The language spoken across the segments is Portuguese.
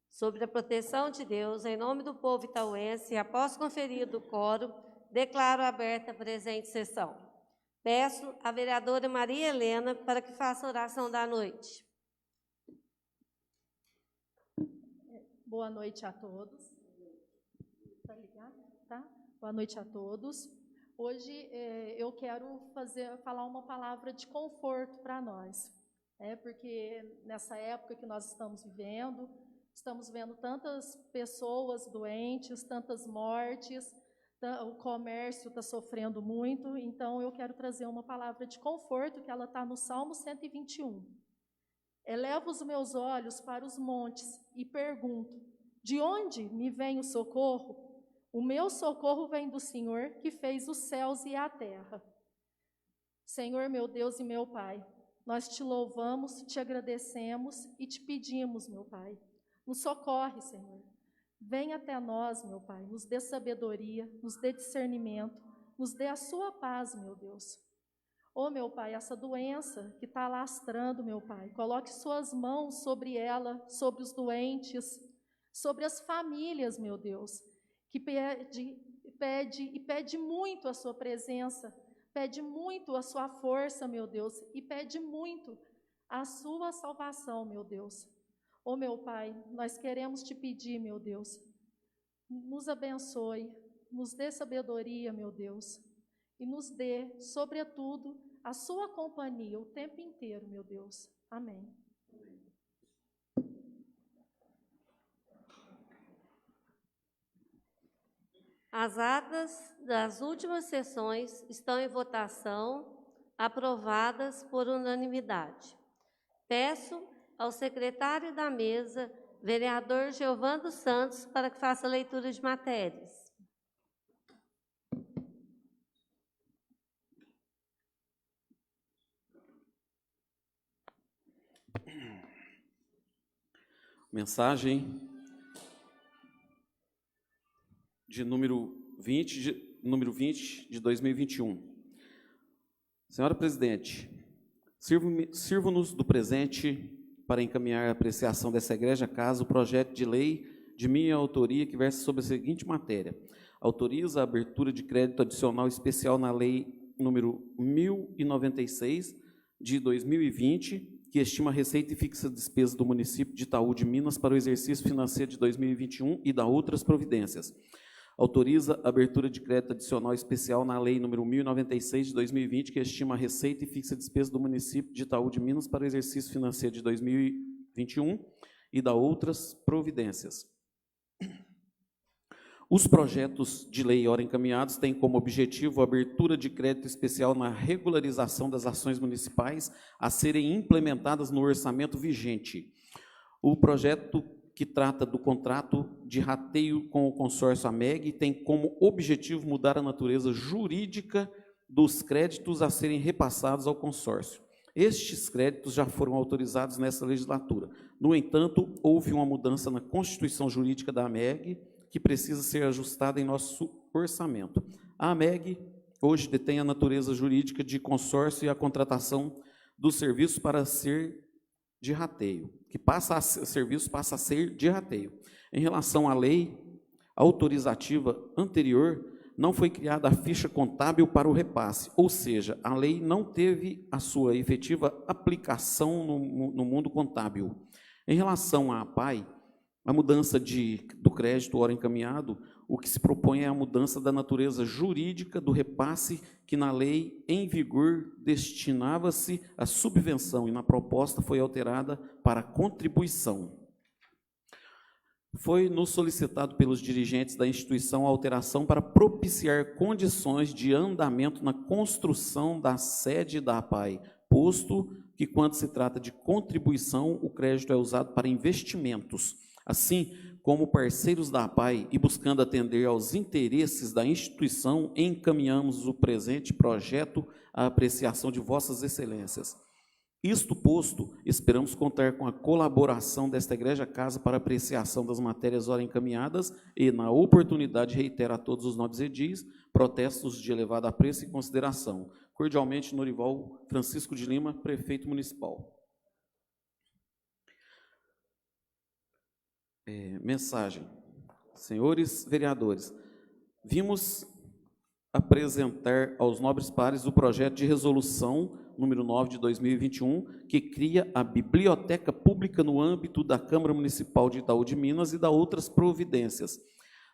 Sobre a proteção de Deus, em nome do povo itauense, e após conferido o quórum, declaro aberta a presente sessão. Peço à vereadora Maria Helena para que faça a oração da noite. Boa noite a todos. Tá ligado? Tá? Boa noite a todos. Hoje eu quero falar uma palavra de conforto para nós, porque nessa época que nós estamos vendo tantas pessoas doentes, tantas mortes, o comércio está sofrendo muito, então eu quero trazer uma palavra de conforto, que ela está no Salmo 121. Elevo os meus olhos para os montes e pergunto, de onde me vem o socorro? O meu socorro vem do Senhor, que fez os céus e a terra. Senhor, meu Deus e meu Pai, nós te louvamos, te agradecemos e te pedimos, meu Pai, nos socorre, Senhor. Vem até nós, meu Pai, nos dê sabedoria, nos dê discernimento, nos dê a sua paz, meu Deus. Ô, meu Pai, essa doença que está lastrando, meu Pai, coloque suas mãos sobre ela, sobre os doentes, sobre as famílias, meu Deus, que pede muito a sua presença, pede muito a sua força, meu Deus, e pede muito a sua salvação, meu Deus. Ô, meu Pai, nós queremos te pedir, meu Deus, nos abençoe, nos dê sabedoria, meu Deus, e nos dê, sobretudo, a sua companhia o tempo inteiro, meu Deus. Amém. As atas das últimas sessões estão em votação, aprovadas por unanimidade. Peço ao secretário da mesa, vereador Geovando Santos, para que faça a leitura de matérias. Mensagem de número 20 de 2021. Senhora Presidente, sirvo-nos do presente para encaminhar a apreciação dessa egrégia casa o projeto de lei de minha autoria que versa sobre a seguinte matéria. Autoriza a abertura de crédito adicional especial na lei número 1096 de 2020, que estima a receita e fixa despesa do município de Itaú de Minas para o exercício financeiro de 2021 e da outras providências. Autoriza a abertura de crédito adicional especial na lei número 1096 de 2020, que estima a receita e fixa despesa do município de Itaú de Minas para o exercício financeiro de 2021 e da outras providências. Os projetos de lei ora encaminhados têm como objetivo a abertura de crédito especial na regularização das ações municipais a serem implementadas no orçamento vigente. O projeto que trata do contrato de rateio com o consórcio AMEG tem como objetivo mudar a natureza jurídica dos créditos a serem repassados ao consórcio. Estes créditos já foram autorizados nessa legislatura. No entanto, houve uma mudança na constituição jurídica da AMEG, que precisa ser ajustada em nosso orçamento. A AMEG hoje detém a natureza jurídica de consórcio e a contratação dos serviços para ser de rateio, serviço passa a ser de rateio. Em relação à lei autorizativa anterior, não foi criada a ficha contábil para o repasse, ou seja, a lei não teve a sua efetiva aplicação no mundo contábil. Em relação à APAE, a mudança do crédito ora encaminhado, o que se propõe é a mudança da natureza jurídica do repasse, que na lei em vigor destinava-se à subvenção e na proposta foi alterada para contribuição. Foi nos solicitado pelos dirigentes da instituição a alteração para propiciar condições de andamento na construção da sede da APAE, posto que, quando se trata de contribuição, o crédito é usado para investimentos. Assim, como parceiros da APAE e buscando atender aos interesses da instituição, encaminhamos o presente projeto à apreciação de vossas excelências. Isto posto, esperamos contar com a colaboração desta egrégia casa para apreciação das matérias ora encaminhadas e, na oportunidade, reitero a todos os nobres edis protestos de elevado apreço e consideração. Cordialmente, Norival Francisco de Lima, prefeito municipal. Mensagem. Senhores vereadores, vimos apresentar aos nobres pares o projeto de resolução número 9 de 2021, que cria a Biblioteca Pública no âmbito da Câmara Municipal de Itaú de Minas e da outras providências.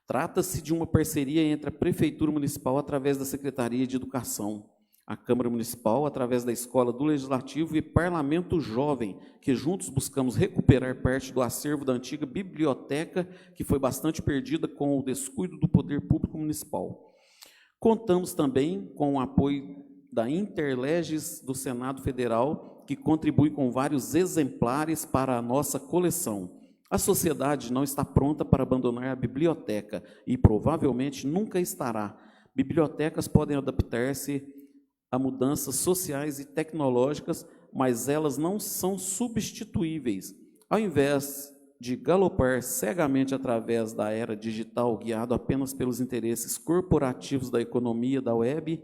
Trata-se de uma parceria entre a Prefeitura Municipal através da Secretaria de Educação, a Câmara Municipal através da Escola do Legislativo e Parlamento Jovem, que juntos buscamos recuperar parte do acervo da antiga biblioteca, que foi bastante perdida com o descuido do poder público municipal. Contamos também com o apoio da Interleges do Senado Federal, que contribui com vários exemplares para a nossa coleção. A sociedade não está pronta para abandonar a biblioteca e provavelmente nunca estará. Bibliotecas podem adaptar-se a mudanças sociais e tecnológicas, mas elas não são substituíveis. Ao invés de galopar cegamente através da era digital, guiado apenas pelos interesses corporativos da economia da web,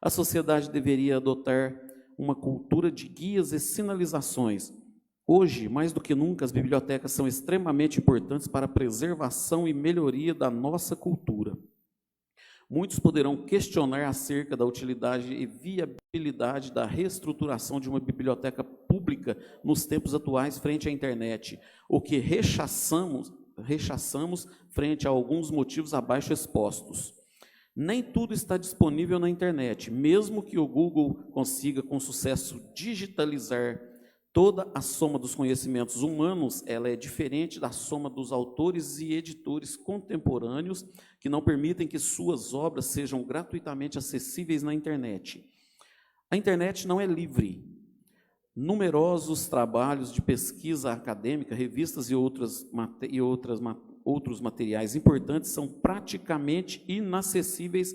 a sociedade deveria adotar uma cultura de guias e sinalizações. Hoje, mais do que nunca, as bibliotecas são extremamente importantes para a preservação e melhoria da nossa cultura. Muitos poderão questionar acerca da utilidade e viabilidade da reestruturação de uma biblioteca pública nos tempos atuais frente à internet, o que rechaçamos frente a alguns motivos abaixo expostos. Nem tudo está disponível na internet, mesmo que o Google consiga com sucesso digitalizar toda a soma dos conhecimentos humanos, ela é diferente da soma dos autores e editores contemporâneos que não permitem que suas obras sejam gratuitamente acessíveis na internet. A internet não é livre. Numerosos trabalhos de pesquisa acadêmica, revistas e outros materiais importantes são praticamente inacessíveis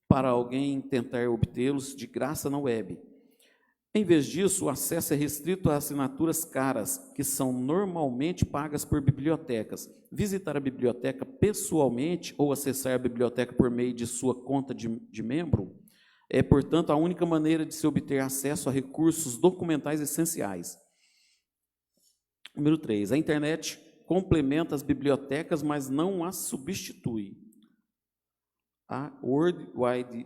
para alguém tentar obtê-los de graça na web. Em vez disso, o acesso é restrito a assinaturas caras, que são normalmente pagas por bibliotecas. Visitar a biblioteca pessoalmente ou acessar a biblioteca por meio de sua conta de membro é, portanto, a única maneira de se obter acesso a recursos documentais essenciais. Número 3. A internet complementa as bibliotecas, mas não as substitui. A World Wide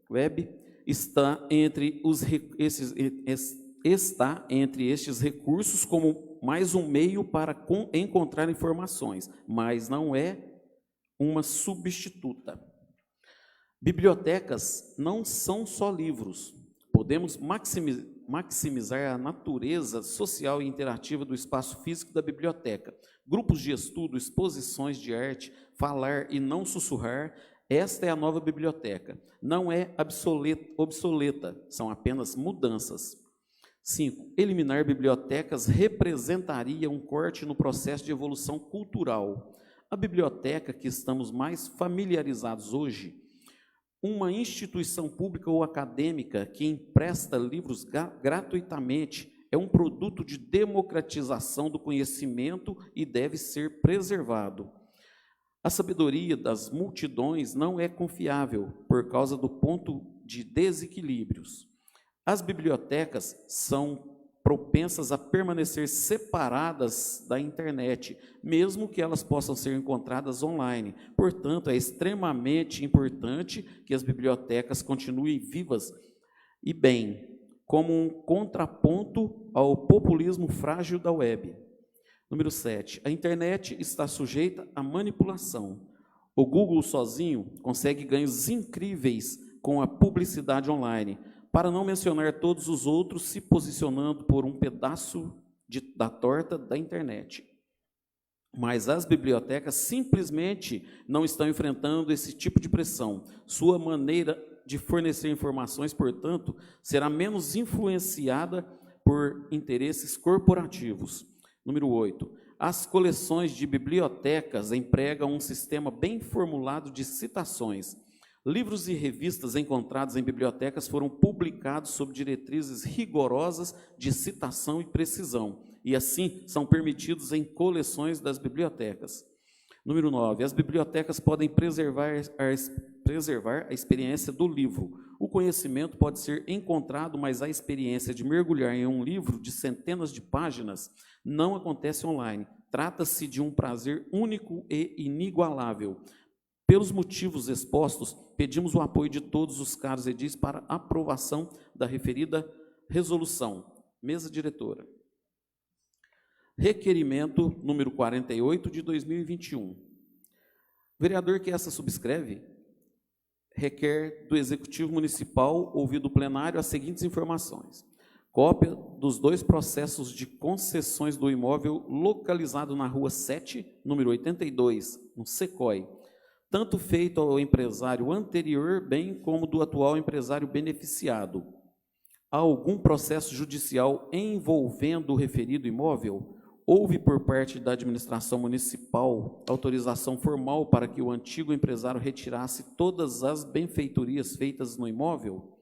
Web está entre estes recursos como mais um meio para encontrar informações, mas não é uma substituta. Bibliotecas não são só livros. Podemos maximizar a natureza social e interativa do espaço físico da biblioteca. Grupos de estudo, exposições de arte, falar e não sussurrar. Esta é a nova biblioteca. Não é obsoleta, são apenas mudanças. 5. Eliminar bibliotecas representaria um corte no processo de evolução cultural. A biblioteca que estamos mais familiarizados hoje, uma instituição pública ou acadêmica que empresta livros gratuitamente, é um produto de democratização do conhecimento e deve ser preservado. A sabedoria das multidões não é confiável por causa do ponto de desequilíbrios. As bibliotecas são propensas a permanecer separadas da internet, mesmo que elas possam ser encontradas online. Portanto, é extremamente importante que as bibliotecas continuem vivas e bem, como um contraponto ao populismo frágil da web. Número 7. A internet está sujeita à manipulação. O Google sozinho consegue ganhos incríveis com a publicidade online, para não mencionar todos os outros se posicionando por um pedaço da torta da internet. Mas as bibliotecas simplesmente não estão enfrentando esse tipo de pressão. Sua maneira de fornecer informações, portanto, será menos influenciada por interesses corporativos. Número 8. As coleções de bibliotecas empregam um sistema bem formulado de citações. Livros e revistas encontrados em bibliotecas foram publicados sob diretrizes rigorosas de citação e precisão, e assim são permitidos em coleções das bibliotecas. Número 9. As bibliotecas podem preservar a experiência do livro. O conhecimento pode ser encontrado, mas a experiência de mergulhar em um livro de centenas de páginas não acontece online. Trata-se de um prazer único e inigualável. Pelos motivos expostos, pedimos o apoio de todos os caros edis para aprovação da referida resolução. Mesa diretora. Requerimento número 48 de 2021. O vereador que essa subscreve requer do Executivo Municipal, ouvido o plenário, as seguintes informações. Cópia dos 2 processos de concessões do imóvel localizado na Rua 7, número 82, no SECOI, tanto feito ao empresário anterior, bem como do atual empresário beneficiado. Há algum processo judicial envolvendo o referido imóvel? Houve por parte da administração municipal autorização formal para que o antigo empresário retirasse todas as benfeitorias feitas no imóvel?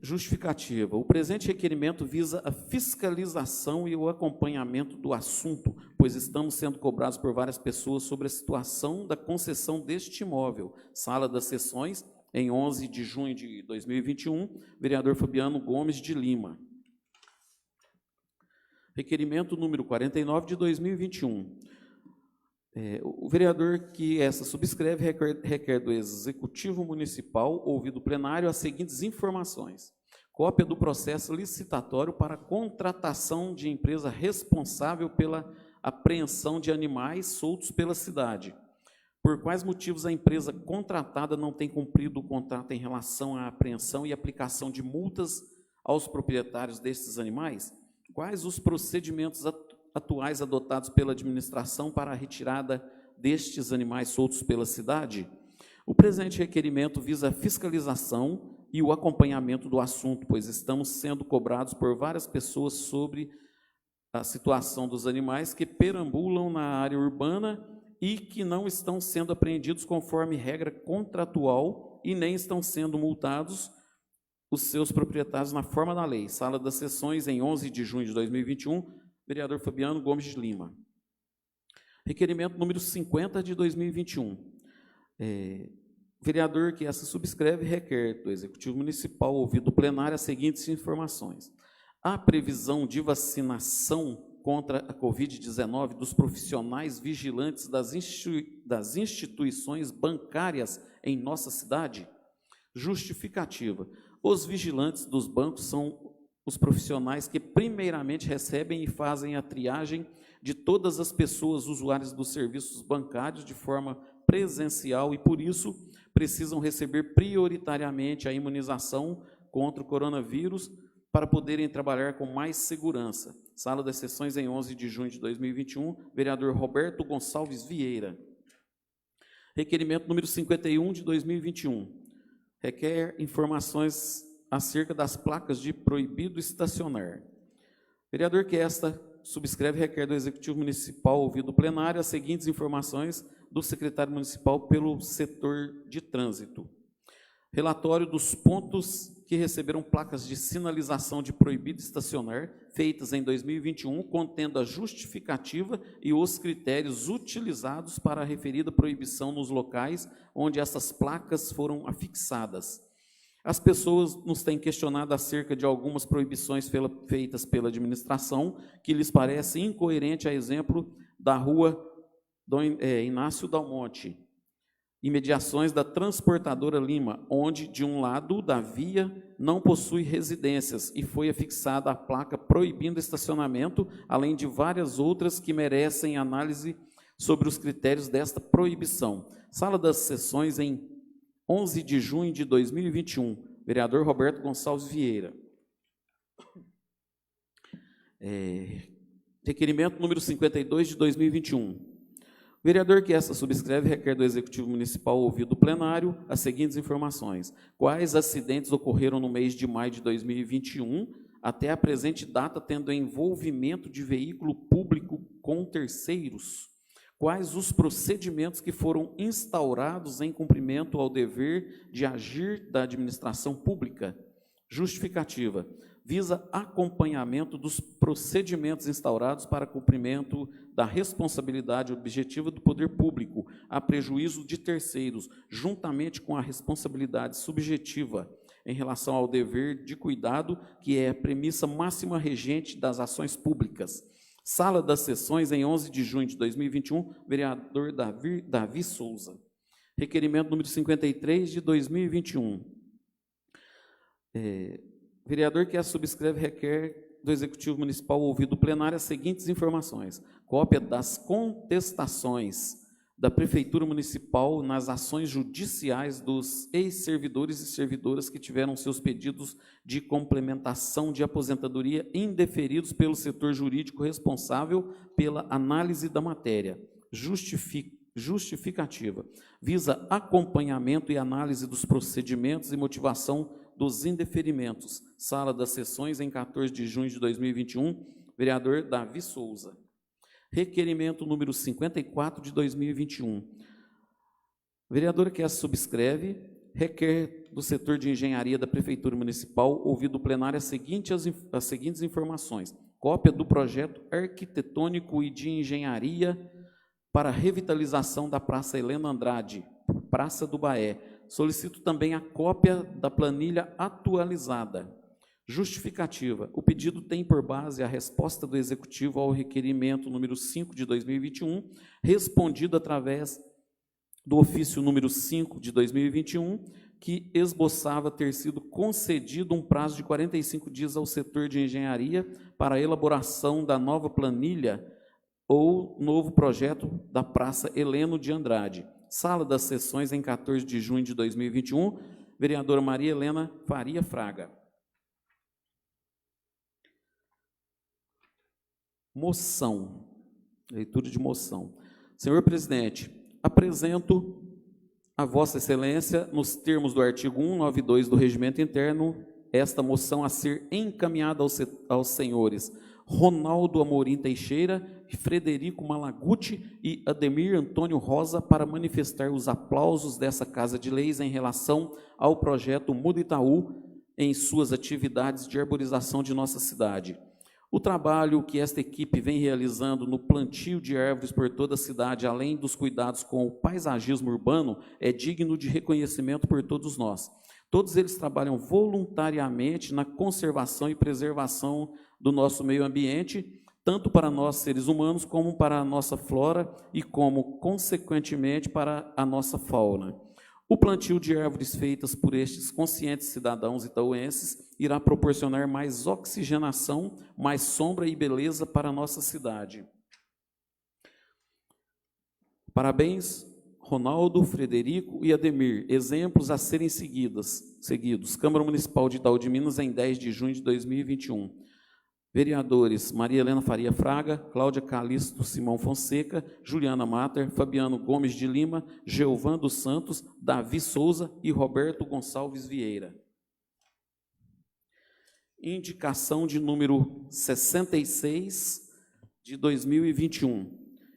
Justificativa. O presente requerimento visa a fiscalização e o acompanhamento do assunto, pois estamos sendo cobrados por várias pessoas sobre a situação da concessão deste imóvel. Sala das Sessões, em 11 de junho de 2021, vereador Fabiano Gomes de Lima. Requerimento número 49 de 2021. O vereador que essa subscreve requer do Executivo Municipal, ouvido o plenário, as seguintes informações. Cópia do processo licitatório para contratação de empresa responsável pela apreensão de animais soltos pela cidade. Por quais motivos a empresa contratada não tem cumprido o contrato em relação à apreensão e aplicação de multas aos proprietários destes animais? Quais os procedimentos atuais adotados pela administração para a retirada destes animais soltos pela cidade? O presente requerimento visa a fiscalização e o acompanhamento do assunto, pois estamos sendo cobrados por várias pessoas sobre a situação dos animais que perambulam na área urbana e que não estão sendo apreendidos conforme regra contratual e nem estão sendo multados os seus proprietários na forma da lei. Sala das Sessões, em 11 de junho de 2021, vereador Fabiano Gomes de Lima. Requerimento número 50 de 2021. Vereador que essa subscreve requer do Executivo Municipal, ouvido o plenário, as seguintes informações. Há previsão de vacinação contra a Covid-19 dos profissionais vigilantes das instituições bancárias em nossa cidade? Justificativa. Os vigilantes dos bancos são os profissionais que primeiramente recebem e fazem a triagem de todas as pessoas usuárias dos serviços bancários de forma presencial e, por isso, precisam receber prioritariamente a imunização contra o coronavírus para poderem trabalhar com mais segurança. Sala das Sessões, em 11 de junho de 2021, vereador Roberto Gonçalves Vieira. Requerimento número 51 de 2021. Requer informações acerca das placas de proibido estacionar. Vereador que esta subscreve requer do Executivo Municipal, ouvido o plenário, as seguintes informações do secretário municipal pelo setor de trânsito. Relatório dos pontos que receberam placas de sinalização de proibido estacionar, feitas em 2021, contendo a justificativa e os critérios utilizados para a referida proibição nos locais onde essas placas foram afixadas. As pessoas nos têm questionado acerca de algumas proibições feitas pela administração, que lhes parece incoerente, a exemplo da rua Inácio Dalmonte, imediações da Transportadora Lima, onde, de um lado da via, não possui residências e foi afixada a placa proibindo estacionamento, além de várias outras que merecem análise sobre os critérios desta proibição. Sala das Sessões, em 11 de junho de 2021, vereador Roberto Gonçalves Vieira. Requerimento número 52 de 2021. O vereador que essa subscreve requer do Executivo Municipal, ouvido o plenário, as seguintes informações. Quais acidentes ocorreram no mês de maio de 2021, até a presente data, tendo envolvimento de veículo público com terceiros? Quais os procedimentos que foram instaurados em cumprimento ao dever de agir da administração pública? Justificativa. Visa acompanhamento dos procedimentos instaurados para cumprimento da responsabilidade objetiva do poder público, a prejuízo de terceiros, juntamente com a responsabilidade subjetiva em relação ao dever de cuidado, que é a premissa máxima regente das ações públicas. Sala das Sessões, em 11 de junho de 2021, vereador Davi Souza. Requerimento número 53 de 2021. Vereador que a subscreve requer do Executivo Municipal ouvido o plenário as seguintes informações: cópia das contestações da Prefeitura Municipal nas ações judiciais dos ex-servidores e servidoras que tiveram seus pedidos de complementação de aposentadoria indeferidos pelo setor jurídico responsável pela análise da matéria. Justificativa. Visa acompanhamento e análise dos procedimentos e motivação dos indeferimentos. Sala das Sessões, em 14 de junho de 2021, vereador Davi Souza. Requerimento número 54 de 2021. Vereador que a subscreve, requer do setor de engenharia da Prefeitura Municipal, ouvido o plenário as seguintes informações: cópia do projeto arquitetônico e de engenharia para a revitalização da Praça Helena Andrade, Praça do Baé. Solicito também a cópia da planilha atualizada. Justificativa. O pedido tem por base a resposta do Executivo ao requerimento número 5 de 2021, respondido através do ofício número 5 de 2021, que esboçava ter sido concedido um prazo de 45 dias ao setor de engenharia para a elaboração da nova planilha ou novo projeto da Praça Heleno de Andrade. Sala das Sessões, em 14 de junho de 2021, vereadora Maria Helena Faria Fraga. Moção. Leitura de moção. Senhor presidente, apresento a Vossa Excelência, nos termos do artigo 192 do Regimento Interno, esta moção a ser encaminhada aos senhores Ronaldo Amorim Teixeira, Frederico Malaguti e Ademir Antônio Rosa, para manifestar os aplausos dessa Casa de Leis em relação ao projeto Muda Itaú em suas atividades de arborização de nossa cidade. O trabalho que esta equipe vem realizando no plantio de árvores por toda a cidade, além dos cuidados com o paisagismo urbano, é digno de reconhecimento por todos nós. Todos eles trabalham voluntariamente na conservação e preservação do nosso meio ambiente, tanto para nós seres humanos, como para a nossa flora e como, consequentemente, para a nossa fauna. O plantio de árvores feitas por estes conscientes cidadãos itauenses irá proporcionar mais oxigenação, mais sombra e beleza para a nossa cidade. Parabéns, Ronaldo, Frederico e Ademir, exemplos a serem seguidos. Câmara Municipal de Itaú de Minas, em 10 de junho de 2021. Vereadores Maria Helena Faria Fraga, Cláudia Calixto Simão Fonseca, Juliana Mater, Fabiano Gomes de Lima, Geovan dos Santos, Davi Souza e Roberto Gonçalves Vieira. Indicação de número 66 de 2021.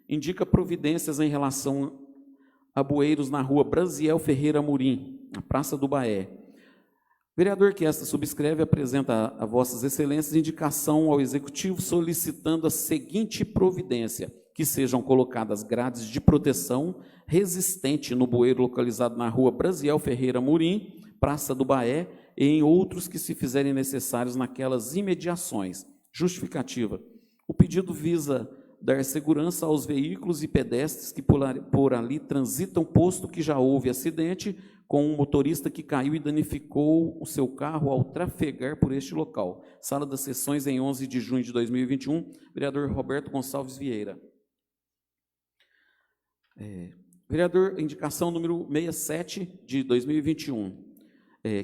Indica providências em relação a bueiros na rua Brasiel Ferreira Amorim, na Praça do Baé. Vereador que esta subscreve apresenta a Vossas Excelências indicação ao Executivo solicitando a seguinte providência: que sejam colocadas grades de proteção resistente no bueiro localizado na rua Brasiel Ferreira Amorim, Praça do Baé, e em outros que se fizerem necessários naquelas imediações. Justificativa. O pedido visa dar segurança aos veículos e pedestres que por ali transitam, posto que já houve acidente com um motorista que caiu e danificou o seu carro ao trafegar por este local. Sala das Sessões, em 11 de junho de 2021, vereador Roberto Gonçalves Vieira. Vereador, indicação número 67 de 2021.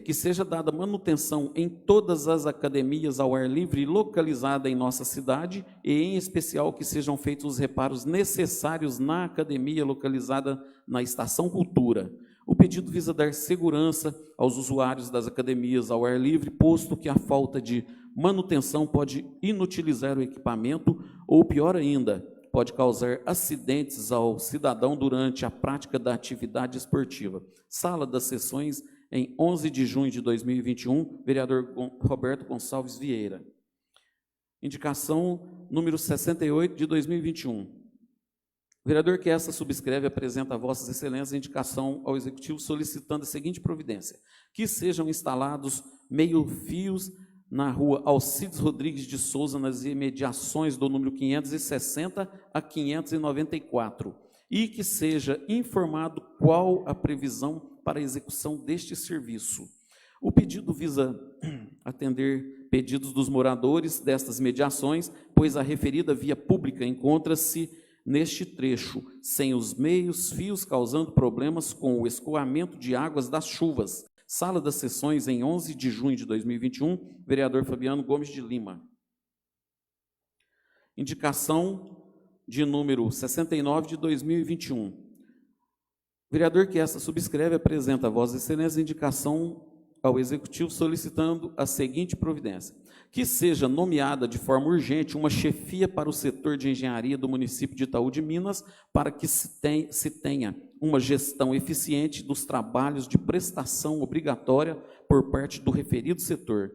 Que seja dada manutenção em todas as academias ao ar livre localizada em nossa cidade e, em especial, que sejam feitos os reparos necessários na academia localizada na Estação Cultura. O pedido visa dar segurança aos usuários das academias ao ar livre, posto que a falta de manutenção pode inutilizar o equipamento ou, pior ainda, pode causar acidentes ao cidadão durante a prática da atividade esportiva. Sala das Sessões, em 11 de junho de 2021, vereador Roberto Gonçalves Vieira. Indicação número 68 de 2021. Vereador que essa subscreve apresenta a Vossas Excelências a indicação ao Executivo solicitando a seguinte providência: que sejam instalados meio-fios na rua Alcides Rodrigues de Souza, nas imediações do número 560 a 594, e que seja informado qual a previsão para a execução deste serviço. O pedido visa atender pedidos dos moradores destas mediações, pois a referida via pública encontra-se neste trecho, sem os meios fios, causando problemas com o escoamento de águas das chuvas. Sala das Sessões, em 11 de junho de 2021, vereador Fabiano Gomes de Lima. Indicação de número 69 de 2021. Vereador que esta subscreve apresenta a Vossa Excelência indicação ao Executivo solicitando a seguinte providência: que seja nomeada de forma urgente uma chefia para o setor de engenharia do município de Itaú de Minas, para que se tenha uma gestão eficiente dos trabalhos de prestação obrigatória por parte do referido setor.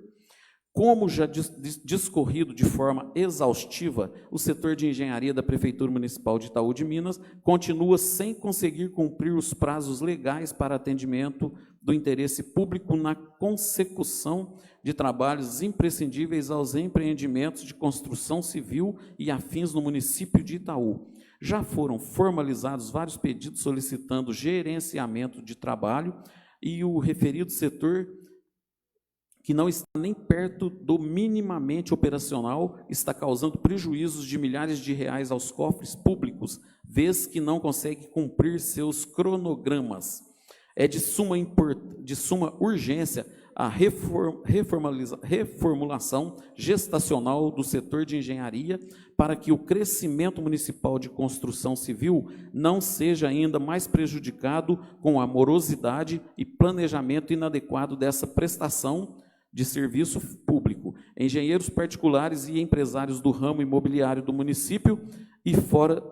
Como já discorrido de forma exaustiva, o setor de engenharia da Prefeitura Municipal de Itaú de Minas continua sem conseguir cumprir os prazos legais para atendimento do interesse público na consecução de trabalhos imprescindíveis aos empreendimentos de construção civil e afins no município de Itaú. Já foram formalizados vários pedidos solicitando gerenciamento de trabalho e o referido setor, que não está nem perto do minimamente operacional, está causando prejuízos de milhares de reais aos cofres públicos, vez que não consegue cumprir seus cronogramas. É de suma urgência a reformulação gestacional do setor de engenharia para que o crescimento municipal de construção civil não seja ainda mais prejudicado com a morosidade e planejamento inadequado dessa prestação de serviço público. Engenheiros particulares e empresários do ramo imobiliário do município e fora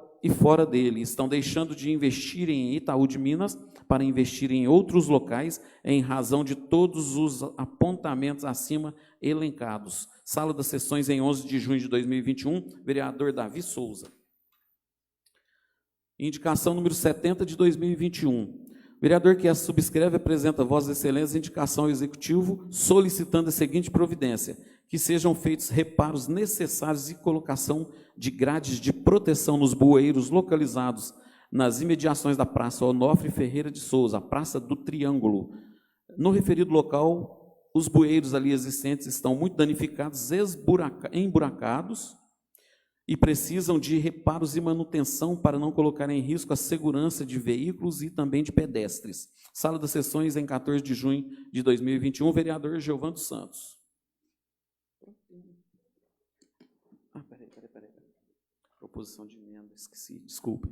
dele estão deixando de investir em Itaú de Minas para investir em outros locais em razão de todos os apontamentos acima elencados. Sala das Sessões, em 11 de junho de 2021, vereador Davi Souza. Indicação número 70 de 2021. Vereador que essa subscreve apresenta a Vossa Excelência indicação ao Executivo solicitando a seguinte providência: que sejam feitos reparos necessários e colocação de grades de proteção nos bueiros localizados nas imediações da Praça Onofre Ferreira de Souza, a Praça do Triângulo. No referido local, os bueiros ali existentes estão muito danificados, emburacados, e precisam de reparos e manutenção para não colocar em risco a segurança de veículos e também de pedestres. Sala das Sessões, em 14 de junho de 2021, vereador Geovando Santos. Peraí. Proposição de emenda, esqueci, desculpe.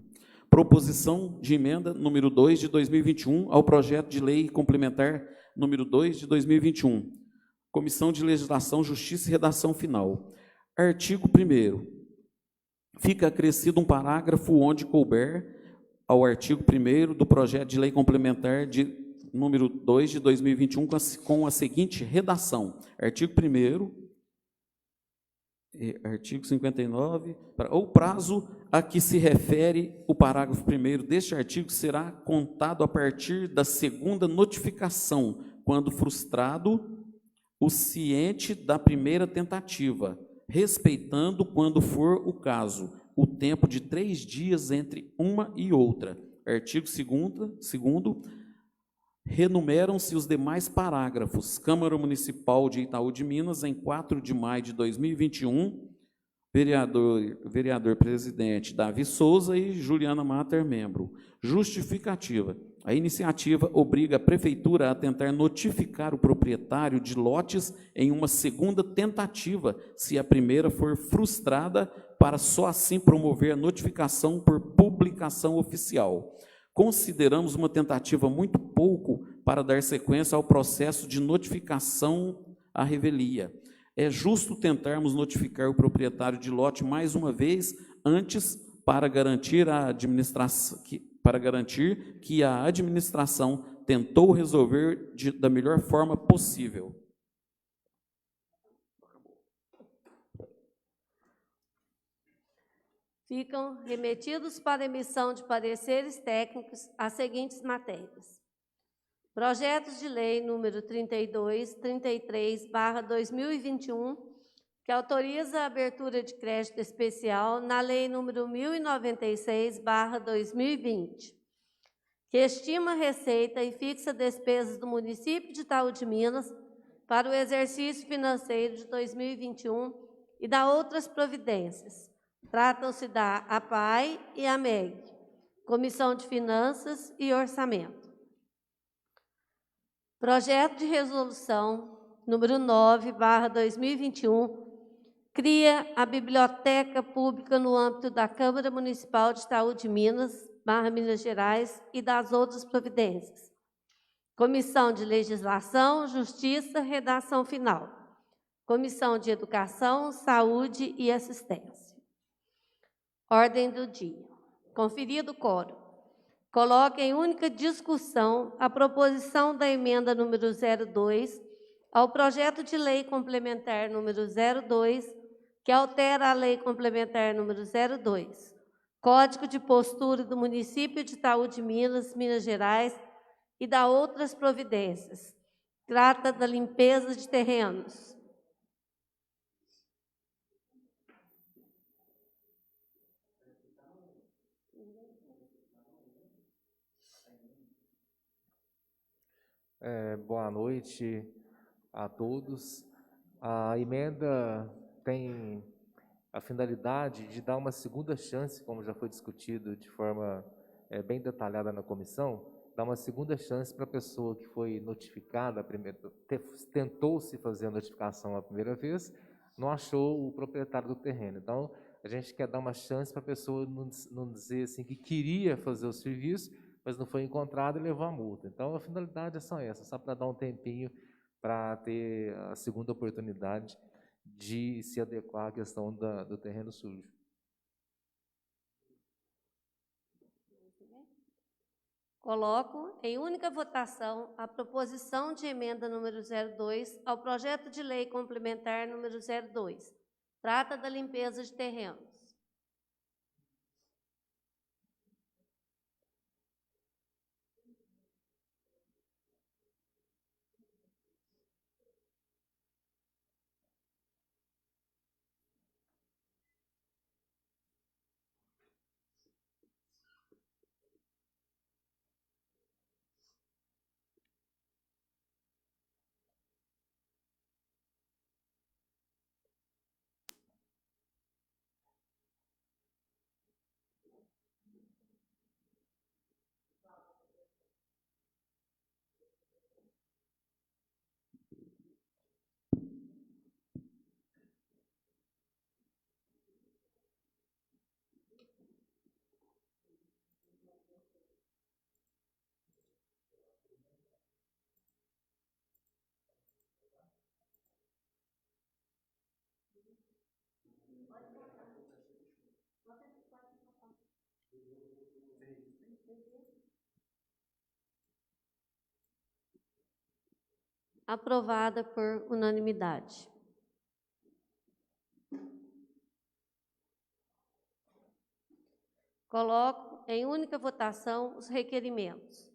Proposição de emenda número 2 de 2021 ao projeto de lei complementar número 2 de 2021. Comissão de Legislação, Justiça e Redação Final. Artigo 1º. Fica acrescido um parágrafo onde couber ao artigo 1º do projeto de lei complementar de número 2 de 2021 com a seguinte redação: artigo 1º, artigo 59, o prazo a que se refere o parágrafo 1º deste artigo será contado a partir da segunda notificação, quando frustrado o ciente da primeira tentativa, respeitando, quando for o caso, o tempo de 3 dias entre uma e outra. Artigo 2º, renumeram-se os demais parágrafos. Câmara Municipal de Itaú de Minas, em 4 de maio de 2021, vereador presidente Davi Souza e Juliana Mater, membro. Justificativa. A iniciativa obriga a Prefeitura a tentar notificar o proprietário de lotes em uma segunda tentativa, se a primeira for frustrada, para só assim promover a notificação por publicação oficial. Consideramos uma tentativa muito pouco para dar sequência ao processo de notificação à revelia. É justo tentarmos notificar o proprietário de lote mais uma vez antes, para garantir que a administração tentou resolver da melhor forma possível. Ficam remetidos para emissão de pareceres técnicos as seguintes matérias: Projetos de lei número 32, 33/2021, que autoriza a abertura de crédito especial na lei número 1096/2020, que estima a receita e fixa despesas do município de Itaú de Minas para o exercício financeiro de 2021 e dá outras providências. Tratam-se da APAI e AMEG, Comissão de Finanças e Orçamento. Projeto de resolução número 9/2021, cria a Biblioteca Pública no âmbito da Câmara Municipal de Itaú de Minas, Minas Gerais, e das outras providências. Comissão de Legislação, Justiça, redação final. Comissão de Educação, Saúde e Assistência. Ordem do dia. Conferido o quórum. Coloque em única discussão a proposição da emenda número 02 ao projeto de lei complementar número 02, que altera a lei complementar número 02, Código de Postura do município de Itaú de Minas, Minas Gerais, e dá outras providências. Trata da limpeza de terrenos. Boa noite a todos. A emenda tem a finalidade de dar uma segunda chance, como já foi discutido de forma bem detalhada na comissão, dar uma segunda chance para a pessoa que foi notificada, tentou-se fazer a notificação a primeira vez, não achou o proprietário do terreno. Então, a gente quer dar uma chance para a pessoa não dizer assim que queria fazer o serviço, mas não foi encontrado e levou a multa. Então, a finalidade é só essa, só para dar um tempinho para ter a segunda oportunidade de se adequar à questão do terreno sujo. Coloco em única votação a proposição de emenda número 02 ao projeto de lei complementar número 02. Trata da limpeza de terrenos. Aprovada por unanimidade. Coloco em única votação os requerimentos.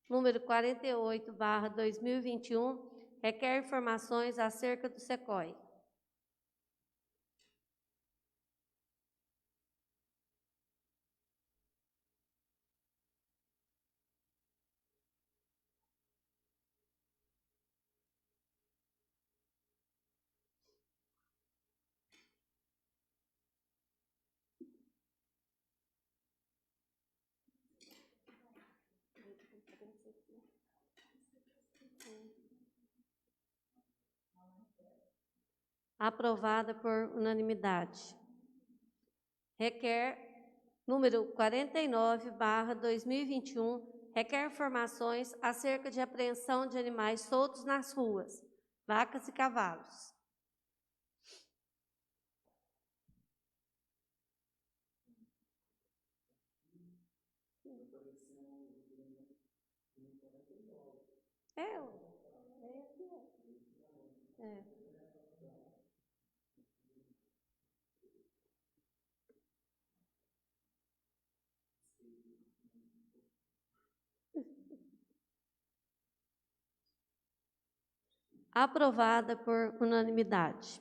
Número 48/2021, requer informações acerca do SECOI. Aprovada por unanimidade. Requer, número 49/2021, requer informações acerca de apreensão de animais soltos nas ruas, vacas e cavalos. Aprovada por unanimidade.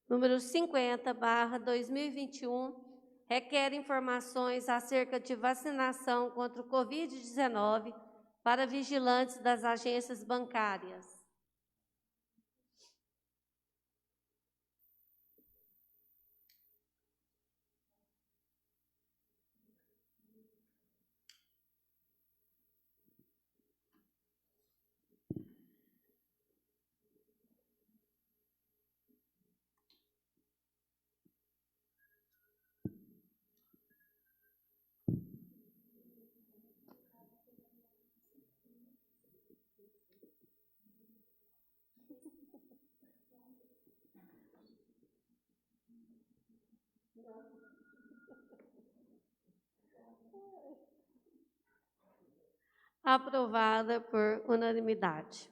Número 50/2021, requer informações acerca de vacinação contra o Covid-19 para vigilantes das agências bancárias. Aprovada por unanimidade.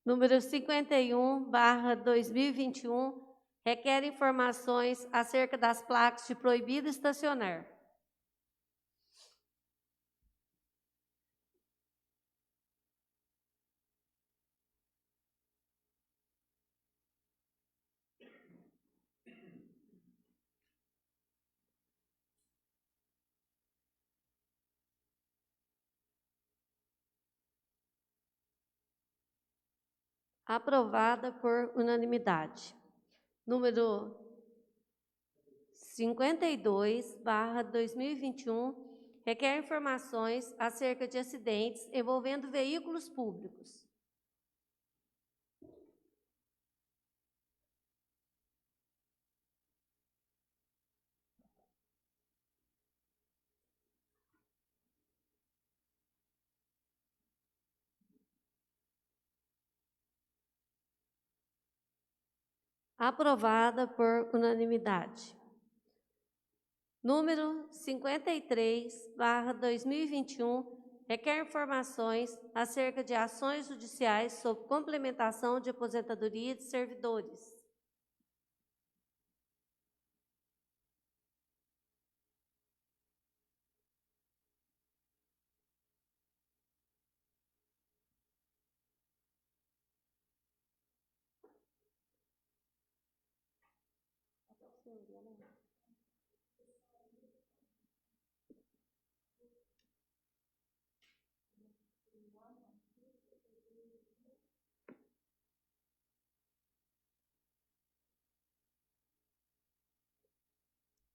Número 51/2021, requer informações acerca das placas de proibido estacionar. Aprovada por unanimidade. Número 52/2021, requer informações acerca de acidentes envolvendo veículos públicos. Aprovada por unanimidade. Número 53/2021, requer informações acerca de ações judiciais sob complementação de aposentadoria de servidores.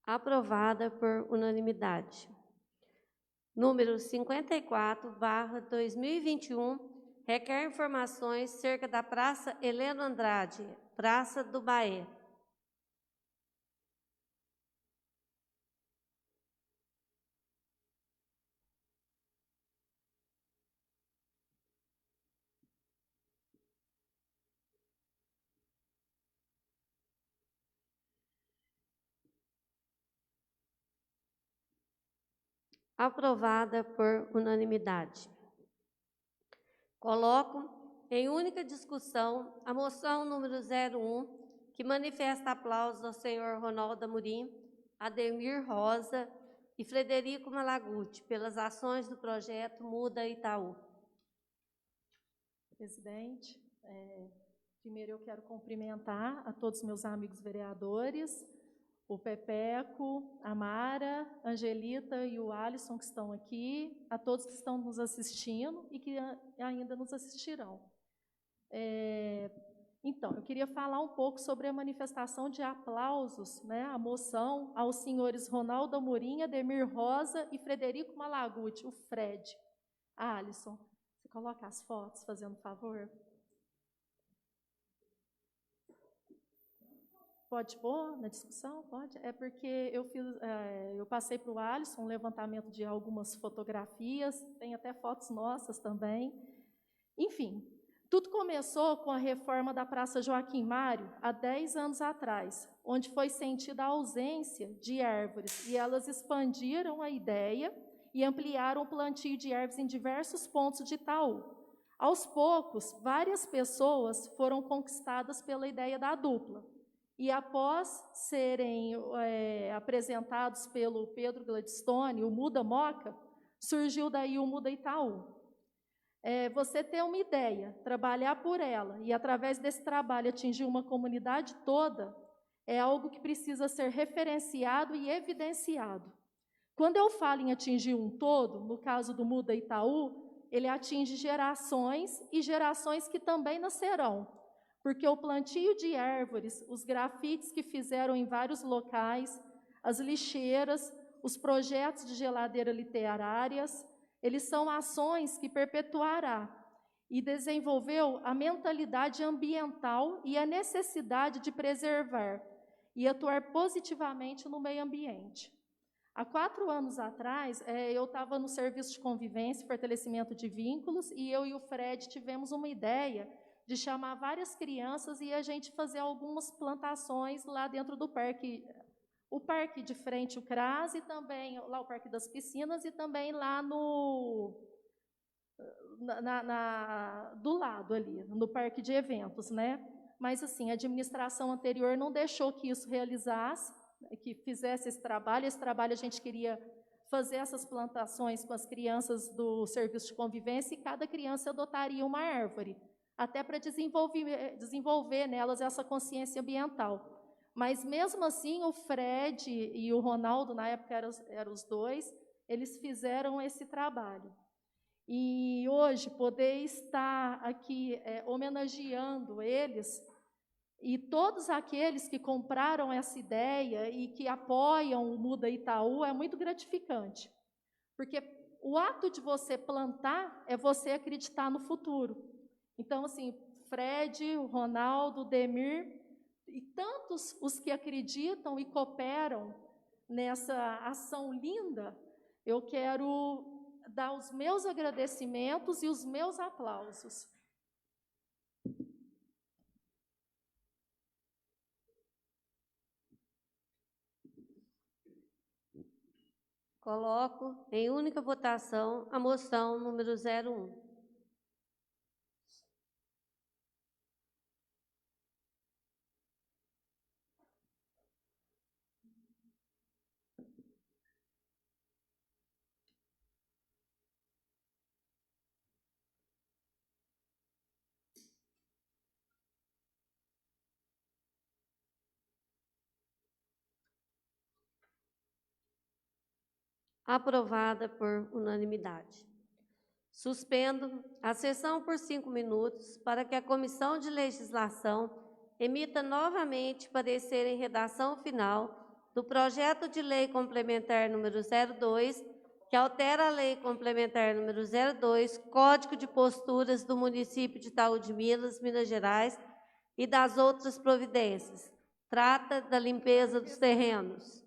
Aprovada por unanimidade. Número 54/2021, requer informações acerca da Praça Heleno Andrade, Praça do Baé. Aprovada por unanimidade. Coloco em única discussão a moção número 01, que manifesta aplausos ao senhor Ronaldo Amorim, Ademir Rosa e Frederico Malaguti pelas ações do projeto Muda Itaú. Presidente, primeiro eu quero cumprimentar a todos os meus amigos vereadores, o Pepeco, a Mara, a Angelita e o Alisson que estão aqui, a todos que estão nos assistindo e que ainda nos assistirão. Então, eu queria falar um pouco sobre a manifestação de aplausos, né, a moção aos senhores Ronaldo Amorim, Ademir Rosa e Frederico Malaguti, o Fred. Alisson, você coloca as fotos, fazendo favor? Pode pôr na discussão? Pode? É porque eu passei para o Alisson um levantamento de algumas fotografias, tem até fotos nossas também. Enfim, tudo começou com a reforma da Praça Joaquim Mário, há 10 anos atrás, onde foi sentida a ausência de árvores, e elas expandiram a ideia e ampliaram o plantio de árvores em diversos pontos de Itaú. Aos poucos, várias pessoas foram conquistadas pela ideia da dupla. E após serem apresentados pelo Pedro Gladstone, o Muda Moca, surgiu daí o Muda Itaú. você ter uma ideia, trabalhar por ela e, através desse trabalho, atingir uma comunidade toda, é algo que precisa ser referenciado e evidenciado. Quando eu falo em atingir um todo, no caso do Muda Itaú, ele atinge gerações e gerações que também nascerão, porque o plantio de árvores, os grafites que fizeram em vários locais, as lixeiras, os projetos de geladeira literárias, eles são ações que perpetuará e desenvolveu a mentalidade ambiental e a necessidade de preservar e atuar positivamente no meio ambiente. Há 4 anos atrás, eu estava no serviço de convivência e fortalecimento de vínculos, e eu e o Fred tivemos uma ideia de chamar várias crianças e a gente fazer algumas plantações lá dentro do parque. O parque de frente, o CRAS, e também lá o Parque das Piscinas, e também lá do lado ali, no parque de eventos, né? Mas, assim, a administração anterior não deixou que isso realizasse, que fizesse esse trabalho a gente queria fazer essas plantações com as crianças do serviço de convivência, e cada criança adotaria uma árvore, até para desenvolver nelas essa consciência ambiental. Mas, mesmo assim, o Fred e o Ronaldo, na época eram os dois, eles fizeram esse trabalho. E hoje, poder estar aqui homenageando eles e todos aqueles que compraram essa ideia e que apoiam o Muda Itaú é muito gratificante, porque o ato de você plantar é você acreditar no futuro. Então, assim, Fred, o Ronaldo, o Demir e tantos os que acreditam e cooperam nessa ação linda, eu quero dar os meus agradecimentos e os meus aplausos. Coloco em única votação a moção número 01. Aprovada por unanimidade. Suspendo a sessão por 5 minutos para que a Comissão de Legislação emita novamente parecer em redação final do projeto de lei complementar número 02, que altera a lei complementar número 02, Código de Posturas do município de Itaú de Minas, Minas Gerais, e das outras providências. Trata da limpeza dos terrenos.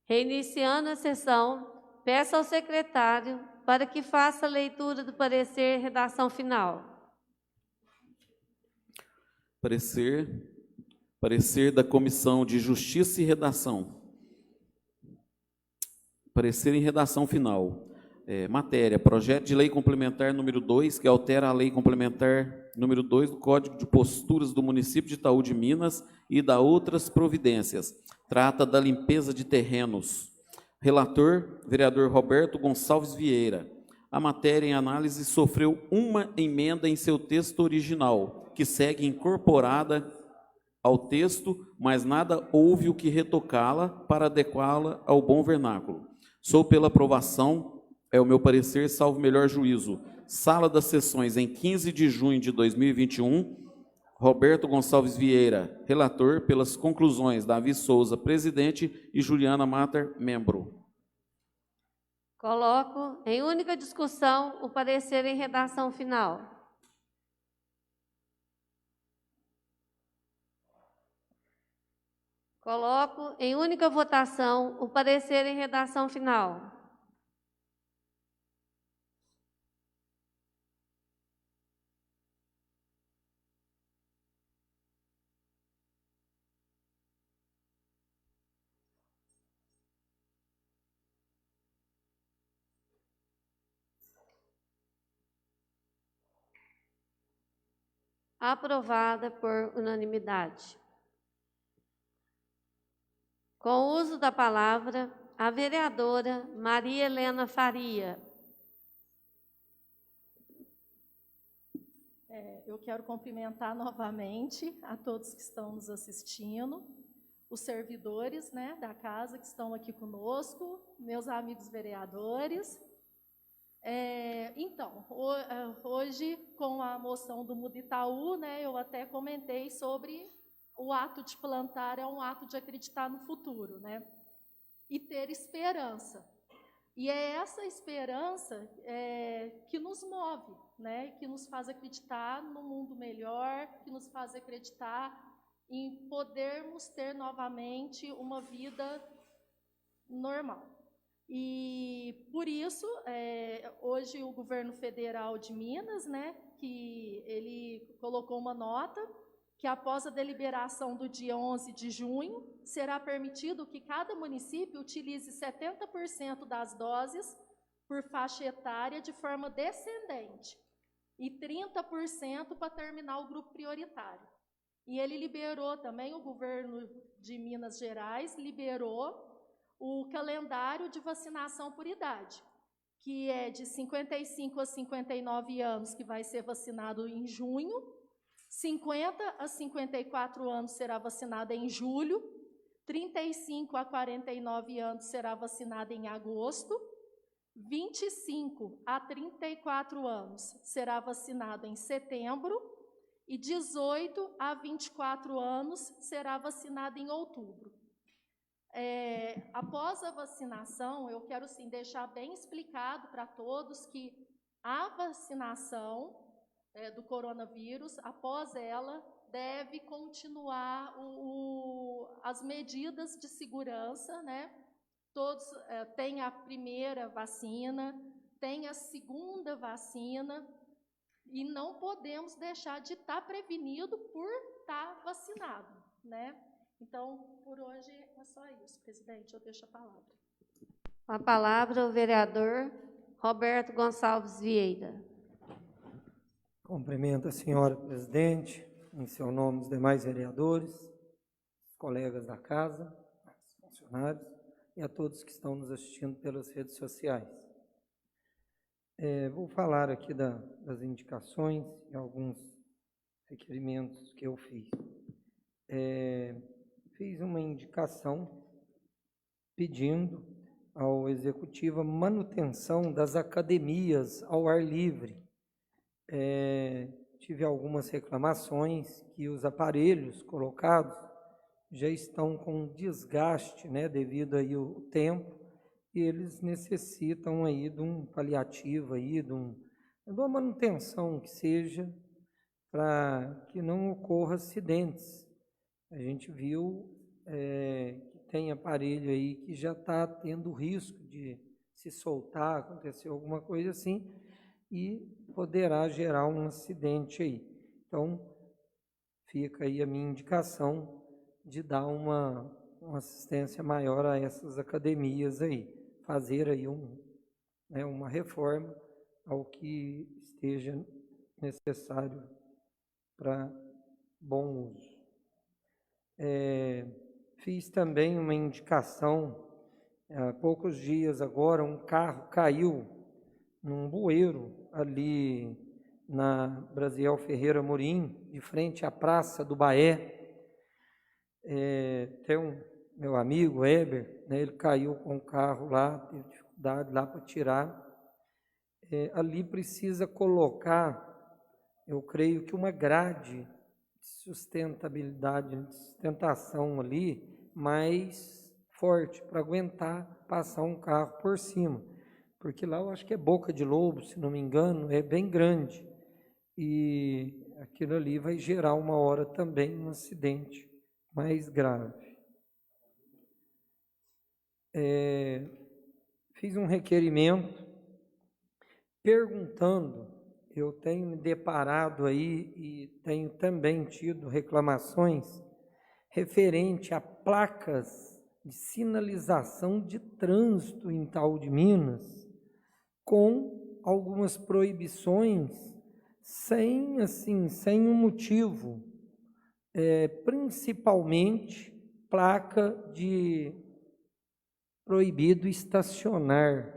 Reiniciando a sessão, peço ao secretário para que faça a leitura do parecer redação final. Parecer da Comissão de Justiça e Redação. Parecer em redação final. Matéria, projeto de lei complementar número 2, que altera a lei complementar número 2 do Código de Posturas do município de Itaú de Minas e da outras providências. Trata da limpeza de terrenos. Relator, vereador Roberto Gonçalves Vieira. A matéria em análise sofreu uma emenda em seu texto original, que segue incorporada ao texto, mas nada houve o que retocá-la para adequá-la ao bom vernáculo. Sou pela aprovação. É o meu parecer, salvo melhor juízo. Sala das sessões, em 15 de junho de 2021, Roberto Gonçalves Vieira, relator, pelas conclusões, Davi Souza, presidente, e Juliana Matter, membro. Coloco em única discussão o parecer em redação final. Coloco em única votação o parecer em redação final. Aprovada por unanimidade. Com o uso da palavra, a vereadora Maria Helena Faria. Eu quero cumprimentar novamente a todos que estão nos assistindo, os servidores, né, da casa que estão aqui conosco, meus amigos vereadores. Então, hoje, com a moção do Muda Itaú, né, eu até comentei sobre o ato de plantar é um ato de acreditar no futuro, né, e ter esperança. E é essa esperança que nos move, né, que nos faz acreditar no mundo melhor, que nos faz acreditar em podermos ter novamente uma vida normal. E, por isso, hoje o governo federal de Minas, né, que ele colocou uma nota que, após a deliberação do dia 11 de junho, será permitido que cada município utilize 70% das doses por faixa etária de forma descendente e 30% para terminar o grupo prioritário. E ele liberou também, o governo de Minas Gerais liberou o calendário de vacinação por idade, que é de 55 a 59 anos, que vai ser vacinado em junho, 50 a 54 anos será vacinado em julho, 35 a 49 anos será vacinado em agosto, 25 a 34 anos será vacinado em setembro e 18 a 24 anos será vacinado em outubro. Após a vacinação, eu quero sim deixar bem explicado para todos que a vacinação do coronavírus, após ela, deve continuar as medidas de segurança, né? Todos têm a primeira vacina, têm a segunda vacina, e não podemos deixar de estar prevenido por estar vacinado, né? Então, por hoje é só isso, presidente, eu deixo a palavra. A palavra o vereador Roberto Gonçalves Vieira. Cumprimento a senhora presidente, em seu nome os demais vereadores, os colegas da casa, os funcionários e a todos que estão nos assistindo pelas redes sociais. Vou falar aqui das indicações e alguns requerimentos que eu fiz. Fiz uma indicação pedindo ao Executivo a manutenção das academias ao ar livre. Tive algumas reclamações que os aparelhos colocados já estão com desgaste, né, devido aí ao tempo, e eles necessitam aí de um paliativo, aí, de uma manutenção que seja para que não ocorra acidentes. A gente viu que tem aparelho aí que já está tendo risco de se soltar, acontecer alguma coisa assim, e poderá gerar um acidente aí. Então, fica aí a minha indicação de dar uma assistência maior a essas academias aí, fazer aí uma reforma ao que esteja necessário para bom uso. Fiz também uma indicação, há poucos dias agora, um carro caiu num bueiro ali na Brasiel Ferreira Amorim, de frente à Praça do Baé. Tem meu amigo Heber, né, ele caiu com o carro lá, teve dificuldade lá para tirar. Ali precisa colocar, eu creio que uma grade de sustentabilidade, de sustentação ali, mais forte, para aguentar passar um carro por cima. Porque lá eu acho que é Boca de Lobo, se não me engano, é bem grande. E aquilo ali vai gerar uma hora também um acidente mais grave. Fiz um requerimento perguntando, eu tenho me deparado aí e tenho também tido reclamações referente a placas de sinalização de trânsito em Itaú de Minas, com algumas proibições sem um motivo, principalmente placa de proibido estacionar,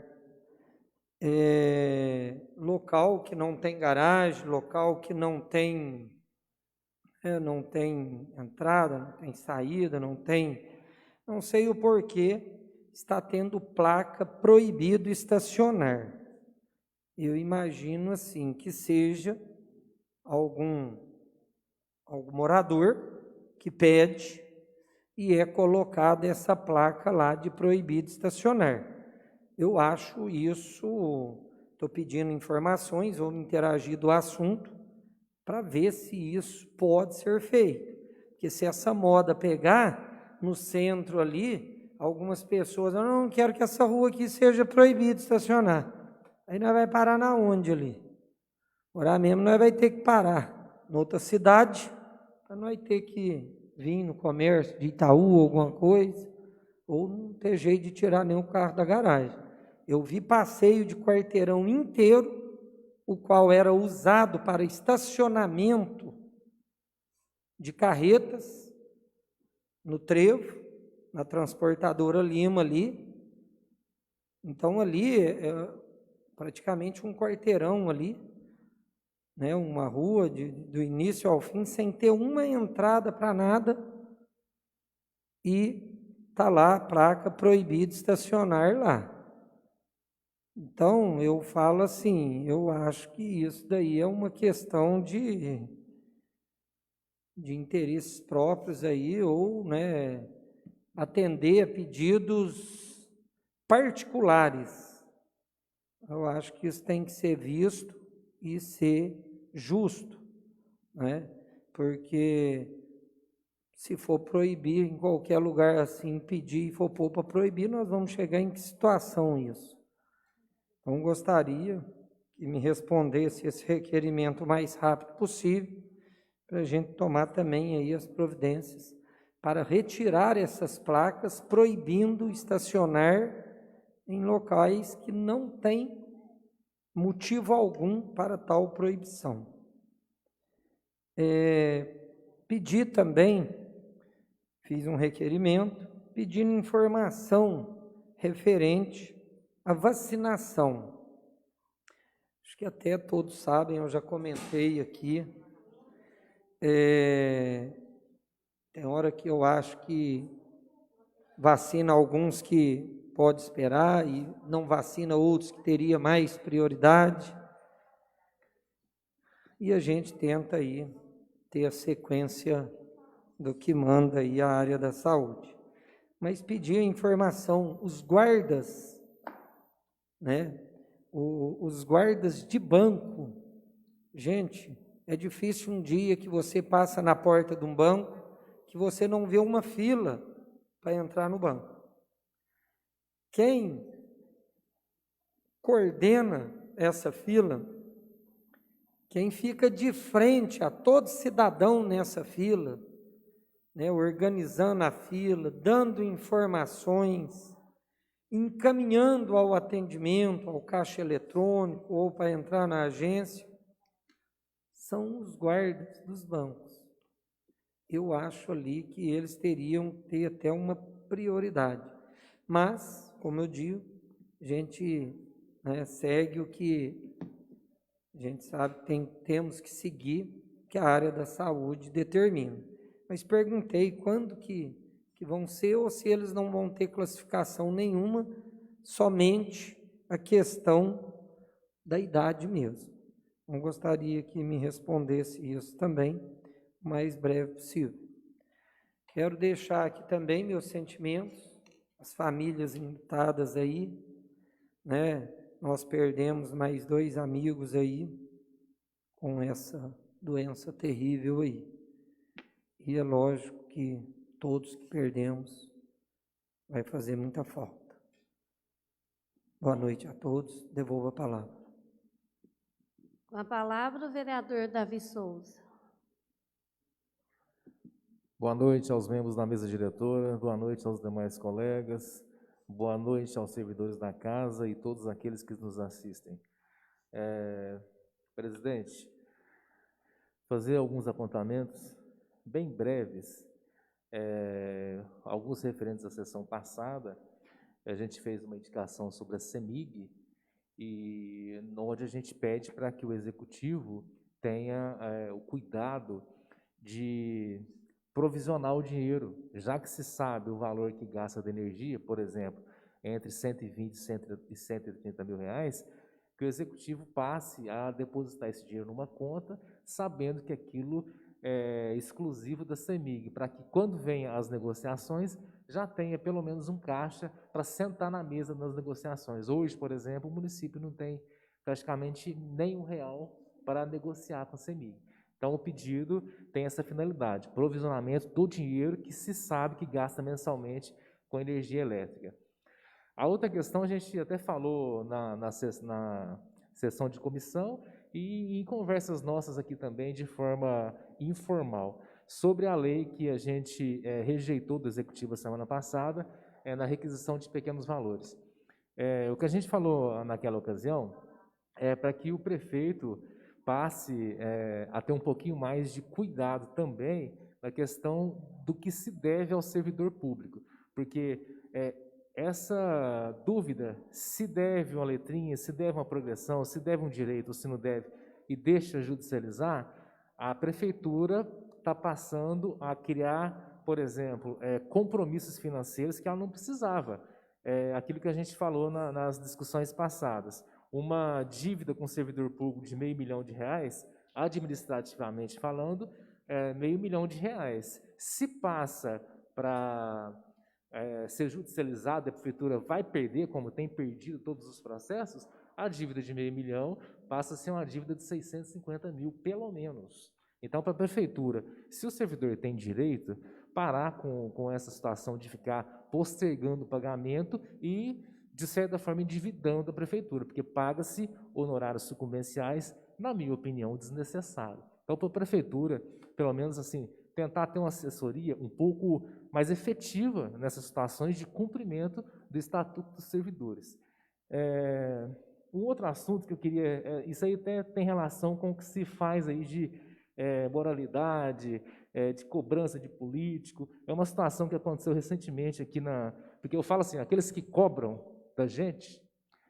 local que não tem garagem, local que não tem entrada, não tem saída, não sei o porquê, está tendo placa proibido estacionar. Eu imagino assim, que seja algum morador que pede e é colocada essa placa lá de proibido estacionar. Eu acho isso, estou pedindo informações, vou interagir do assunto para ver se isso pode ser feito. Porque se essa moda pegar no centro ali, algumas pessoas, eu não quero que essa rua aqui seja proibido estacionar. Aí nós vai parar na onde ali? Agora mesmo nós vai ter que parar em outra cidade, para nós ter que vir no comércio de Itaú, alguma coisa, ou não ter jeito de tirar nenhum carro da garagem. Eu vi passeio de quarteirão inteiro, o qual era usado para estacionamento de carretas, no trevo, na transportadora Lima ali. Então ali praticamente um quarteirão ali, né, uma rua do início ao fim, sem ter uma entrada para nada, e está lá a placa proibido estacionar lá. Então, eu falo assim, eu acho que isso daí é uma questão de interesses próprios aí, ou, né, atender a pedidos particulares. Eu acho que isso tem que ser visto e ser justo, né? Porque se for proibir em qualquer lugar assim, pedir e for pôr para proibir, nós vamos chegar em que situação isso? Então, gostaria que me respondesse esse requerimento o mais rápido possível, para a gente tomar também aí as providências para retirar essas placas, proibindo estacionar em locais que não tem motivo algum para tal proibição. Pedi também, fiz um requerimento, pedindo informação referente à vacinação. Acho que até todos sabem, eu já comentei aqui, tem hora que eu acho que vacina alguns que pode esperar e não vacina outros que teria mais prioridade. E a gente tenta aí ter a sequência do que manda aí a área da saúde. Mas pedir a informação, os guardas, né? Os guardas de banco, gente, é difícil um dia que você passa na porta de um banco, que você não vê uma fila para entrar no banco. Quem coordena essa fila, quem fica de frente a todo cidadão nessa fila, né, organizando a fila, dando informações, encaminhando ao atendimento, ao caixa eletrônico ou para entrar na agência, são os guardas dos bancos. Eu acho ali que eles teriam que ter até uma prioridade. Mas, como eu digo, a gente, né, segue o que a gente sabe que temos que seguir, que a área da saúde determina. Mas perguntei quando que vão ser, ou se eles não vão ter classificação nenhuma, somente a questão da idade mesmo. Eu gostaria que me respondesse isso também, o mais breve possível. Quero deixar aqui também meus sentimentos, as famílias enlutadas aí, né? Nós perdemos mais 2 amigos aí, com essa doença terrível aí. E é lógico que todos que perdemos vai fazer muita falta. Boa noite a todos, devolvo a palavra. Com a palavra, o vereador Davi Souza. Boa noite aos membros da mesa diretora, boa noite aos demais colegas, boa noite aos servidores da casa e todos aqueles que nos assistem. Presidente, fazer alguns apontamentos bem breves, alguns referentes à sessão passada. A gente fez uma indicação sobre a CEMIG, e onde a gente pede para que o Executivo tenha o cuidado de provisionar o dinheiro, já que se sabe o valor que gasta de energia, por exemplo, entre 120 e 130 mil reais, que o Executivo passe a depositar esse dinheiro numa conta, sabendo que aquilo é exclusivo da CEMIG, para que quando venham as negociações, já tenha pelo menos um caixa para sentar na mesa nas negociações. Hoje, por exemplo, o município não tem praticamente nem R$1 para negociar com a CEMIG. Então, o pedido tem essa finalidade, provisionamento do dinheiro que se sabe que gasta mensalmente com energia elétrica. A outra questão, a gente até falou na sessão de comissão e em conversas nossas aqui também, de forma informal, sobre a lei que a gente rejeitou do Executivo a semana passada, na requisição de pequenos valores. O que a gente falou naquela ocasião é para que o prefeito passe a ter um pouquinho mais de cuidado também na questão do que se deve ao servidor público, porque essa dúvida, se deve uma letrinha, se deve uma progressão, se deve um direito ou se não deve, e deixa judicializar, a prefeitura está passando a criar, por exemplo, compromissos financeiros que ela não precisava. Aquilo que a gente falou nas discussões passadas. Uma dívida com o servidor público de R$500 mil, administrativamente falando, R$500 mil. Se passa para ser judicializada, a prefeitura vai perder, como tem perdido todos os processos, a dívida de R$500 mil passa a ser uma dívida de R$650 mil, pelo menos. Então, para a prefeitura, se o servidor tem direito, parar com essa situação de ficar postergando o pagamento e, de certa forma, endividando a prefeitura, porque paga-se honorários sucumbenciais, na minha opinião, desnecessário. Então, para a prefeitura, pelo menos assim, tentar ter uma assessoria um pouco mais efetiva nessas situações de cumprimento do Estatuto dos Servidores. Um outro assunto que eu queria, isso aí até tem relação com o que se faz aí de moralidade, de cobrança de político. É uma situação que aconteceu recentemente aqui porque eu falo assim, aqueles que cobram da gente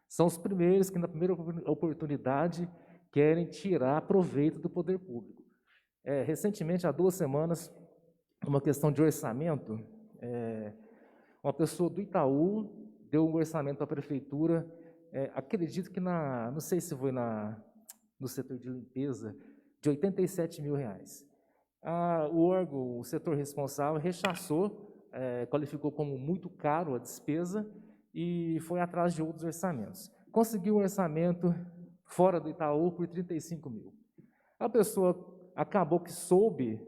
são os primeiros que na primeira oportunidade querem tirar proveito do poder público. Recentemente, há 2 semanas, uma questão de orçamento, uma pessoa do Itaú deu um orçamento para a prefeitura, acredito que não sei se foi no setor de limpeza, de R$87 mil. O órgão, o setor responsável, rechaçou, qualificou como muito caro a despesa e foi atrás de outros orçamentos. Conseguiu um orçamento fora do Itaú por R$35 mil. A pessoa acabou que soube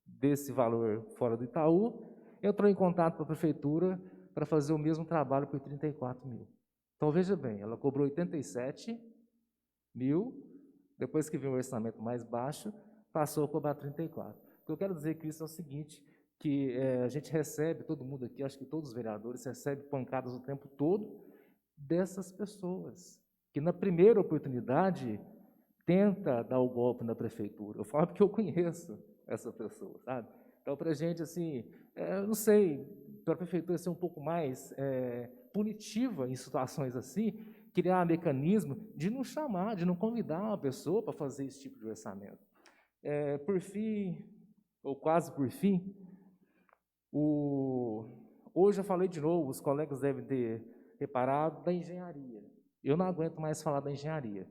desse valor fora do Itaú, entrou em contato com a prefeitura para fazer o mesmo trabalho por 34 mil. Então, veja bem, ela cobrou 87 mil, depois que veio um orçamento mais baixo, passou a cobrar 34. O que eu quero dizer com isso é o seguinte, que a gente recebe, todo mundo aqui, acho que todos os vereadores recebem pancadas o tempo todo dessas pessoas, que na primeira oportunidade tenta dar o golpe na prefeitura. Eu falo porque eu conheço essa pessoa, sabe? Então, para a gente, assim, eu não sei, para a prefeitura ser um pouco mais punitiva em situações assim, criar um mecanismo de não chamar, de não convidar uma pessoa para fazer esse tipo de orçamento. Por fim, ou quase por fim, hoje eu falei de novo, os colegas devem ter reparado, da engenharia. Eu não aguento mais falar da engenharia.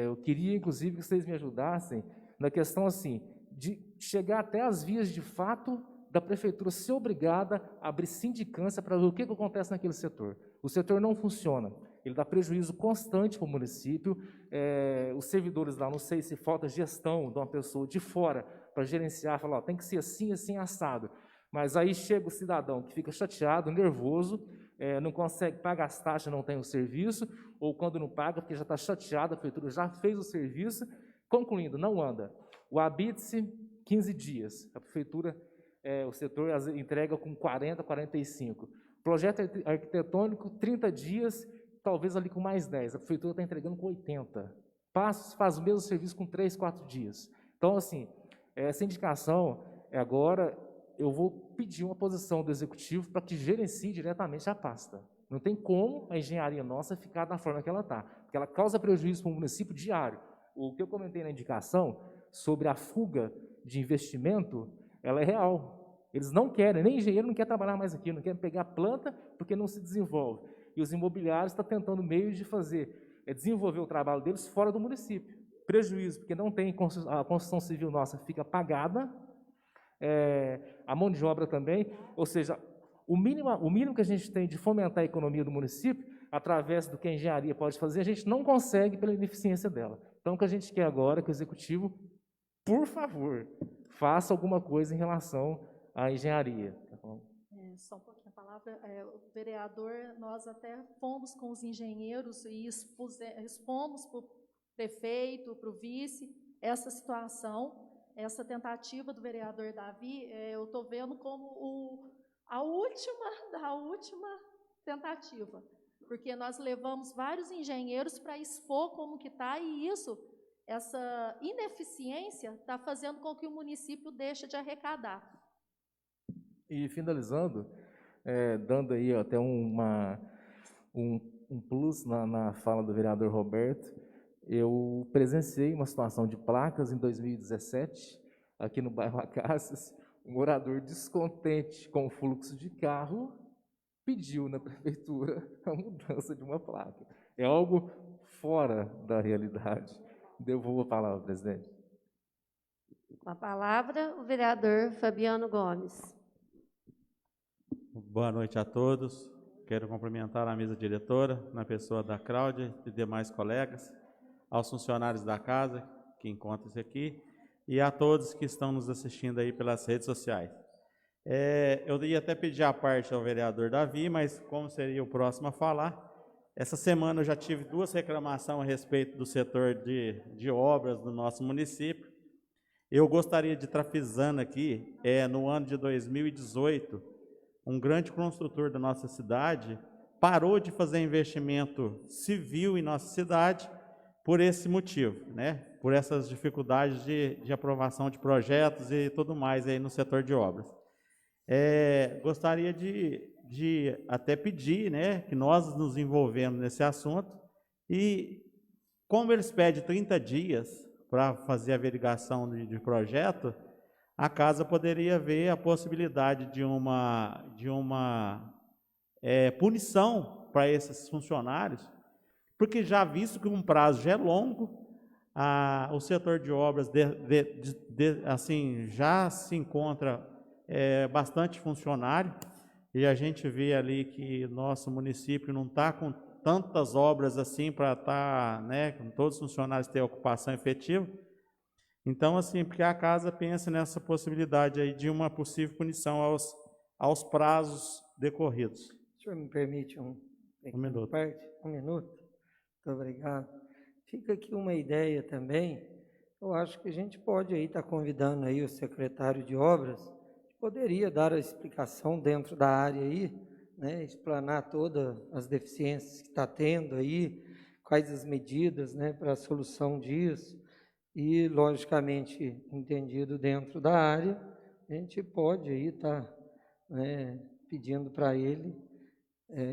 Eu queria, inclusive, que vocês me ajudassem na questão assim, de chegar até as vias de fato da prefeitura ser obrigada a abrir sindicância para ver o que acontece naquele setor. O setor não funciona, ele dá prejuízo constante para o município, os servidores lá, não sei se falta gestão de uma pessoa de fora para gerenciar, falar, tem que ser assim, assim, assado. Mas aí chega o cidadão que fica chateado, nervoso, não consegue pagar as taxas, não tem o serviço, ou quando não paga, porque já está chateado, a prefeitura já fez o serviço. Concluindo, não anda. O habite-se, 15 dias. A prefeitura, o setor entrega com 40, 45. Projeto arquitetônico, 30 dias, talvez ali com mais 10. A prefeitura está entregando com 80. Passos faz o mesmo serviço com 3, 4 dias. Então, assim, essa indicação, agora, eu vou pedir uma posição do executivo para que gerencie diretamente a pasta. Não tem como a engenharia nossa ficar da forma que ela está, porque ela causa prejuízo para o município diário. O que eu comentei na indicação sobre a fuga de investimento, ela é real. Eles não querem, nem engenheiro não quer trabalhar mais aqui, não quer pegar planta porque não se desenvolve. E os imobiliários estão tentando meios de fazer, desenvolver o trabalho deles fora do município. Prejuízo, porque não tem, a construção civil nossa fica pagada, a mão de obra também, ou seja, o mínimo que a gente tem de fomentar a economia do município, através do que a engenharia pode fazer, a gente não consegue pela ineficiência dela. Então, o que a gente quer agora é que o executivo, por favor, faça alguma coisa em relação à engenharia. Só um pouquinho a palavra. O vereador, nós até fomos com os engenheiros e expomos para o prefeito, para o vice, essa situação, essa tentativa do vereador Davi, eu estou vendo como a última tentativa, porque nós levamos vários engenheiros para expor como que está, e essa ineficiência está fazendo com que o município deixe de arrecadar. E finalizando, dando aí até um plus na fala do vereador Roberto, eu presenciei uma situação de placas em 2017, aqui no bairro Acácias. Um morador descontente com o fluxo de carro pediu na prefeitura a mudança de uma placa. É algo fora da realidade. Devolvo a palavra, presidente. Com a palavra, o vereador Fabiano Gomes. Boa noite a todos. Quero cumprimentar a mesa diretora, na pessoa da Cláudia e demais colegas, aos funcionários da casa que encontram-se aqui e a todos que estão nos assistindo aí pelas redes sociais. Eu ia até pedir a parte ao vereador Davi, mas como seria o próximo a falar, essa semana eu já tive 2 reclamações a respeito do setor de obras do nosso município. Eu gostaria de estar frisando aqui, no ano de 2018, um grande construtor da nossa cidade parou de fazer investimento civil em nossa cidade por esse motivo, né? Por essas dificuldades de aprovação de projetos e tudo mais aí no setor de obras. Gostaria de até pedir, né, que nós nos envolvemos nesse assunto e, como eles pedem 30 dias para fazer a averiguação de projeto, a casa poderia ver a possibilidade de uma punição para esses funcionários, porque já visto que um prazo já é longo, o setor de obras assim, já se encontra bastante funcionário, e a gente vê ali que nosso município não está com tantas obras assim para estar, né, com todos os funcionários ter ocupação efetiva. Então, assim, porque a casa pensa nessa possibilidade aí de uma possível punição aos prazos decorridos. O senhor me permite um minuto. Um minuto? Muito obrigado. Fica aqui uma ideia também. Eu acho que a gente pode aí estar convidando aí o secretário de obras, que poderia dar a explicação dentro da área aí, né, explanar todas as deficiências que está tendo aí, quais as medidas, né, para a solução disso, e, logicamente, entendido dentro da área, a gente pode aí estar, né, pedindo para ele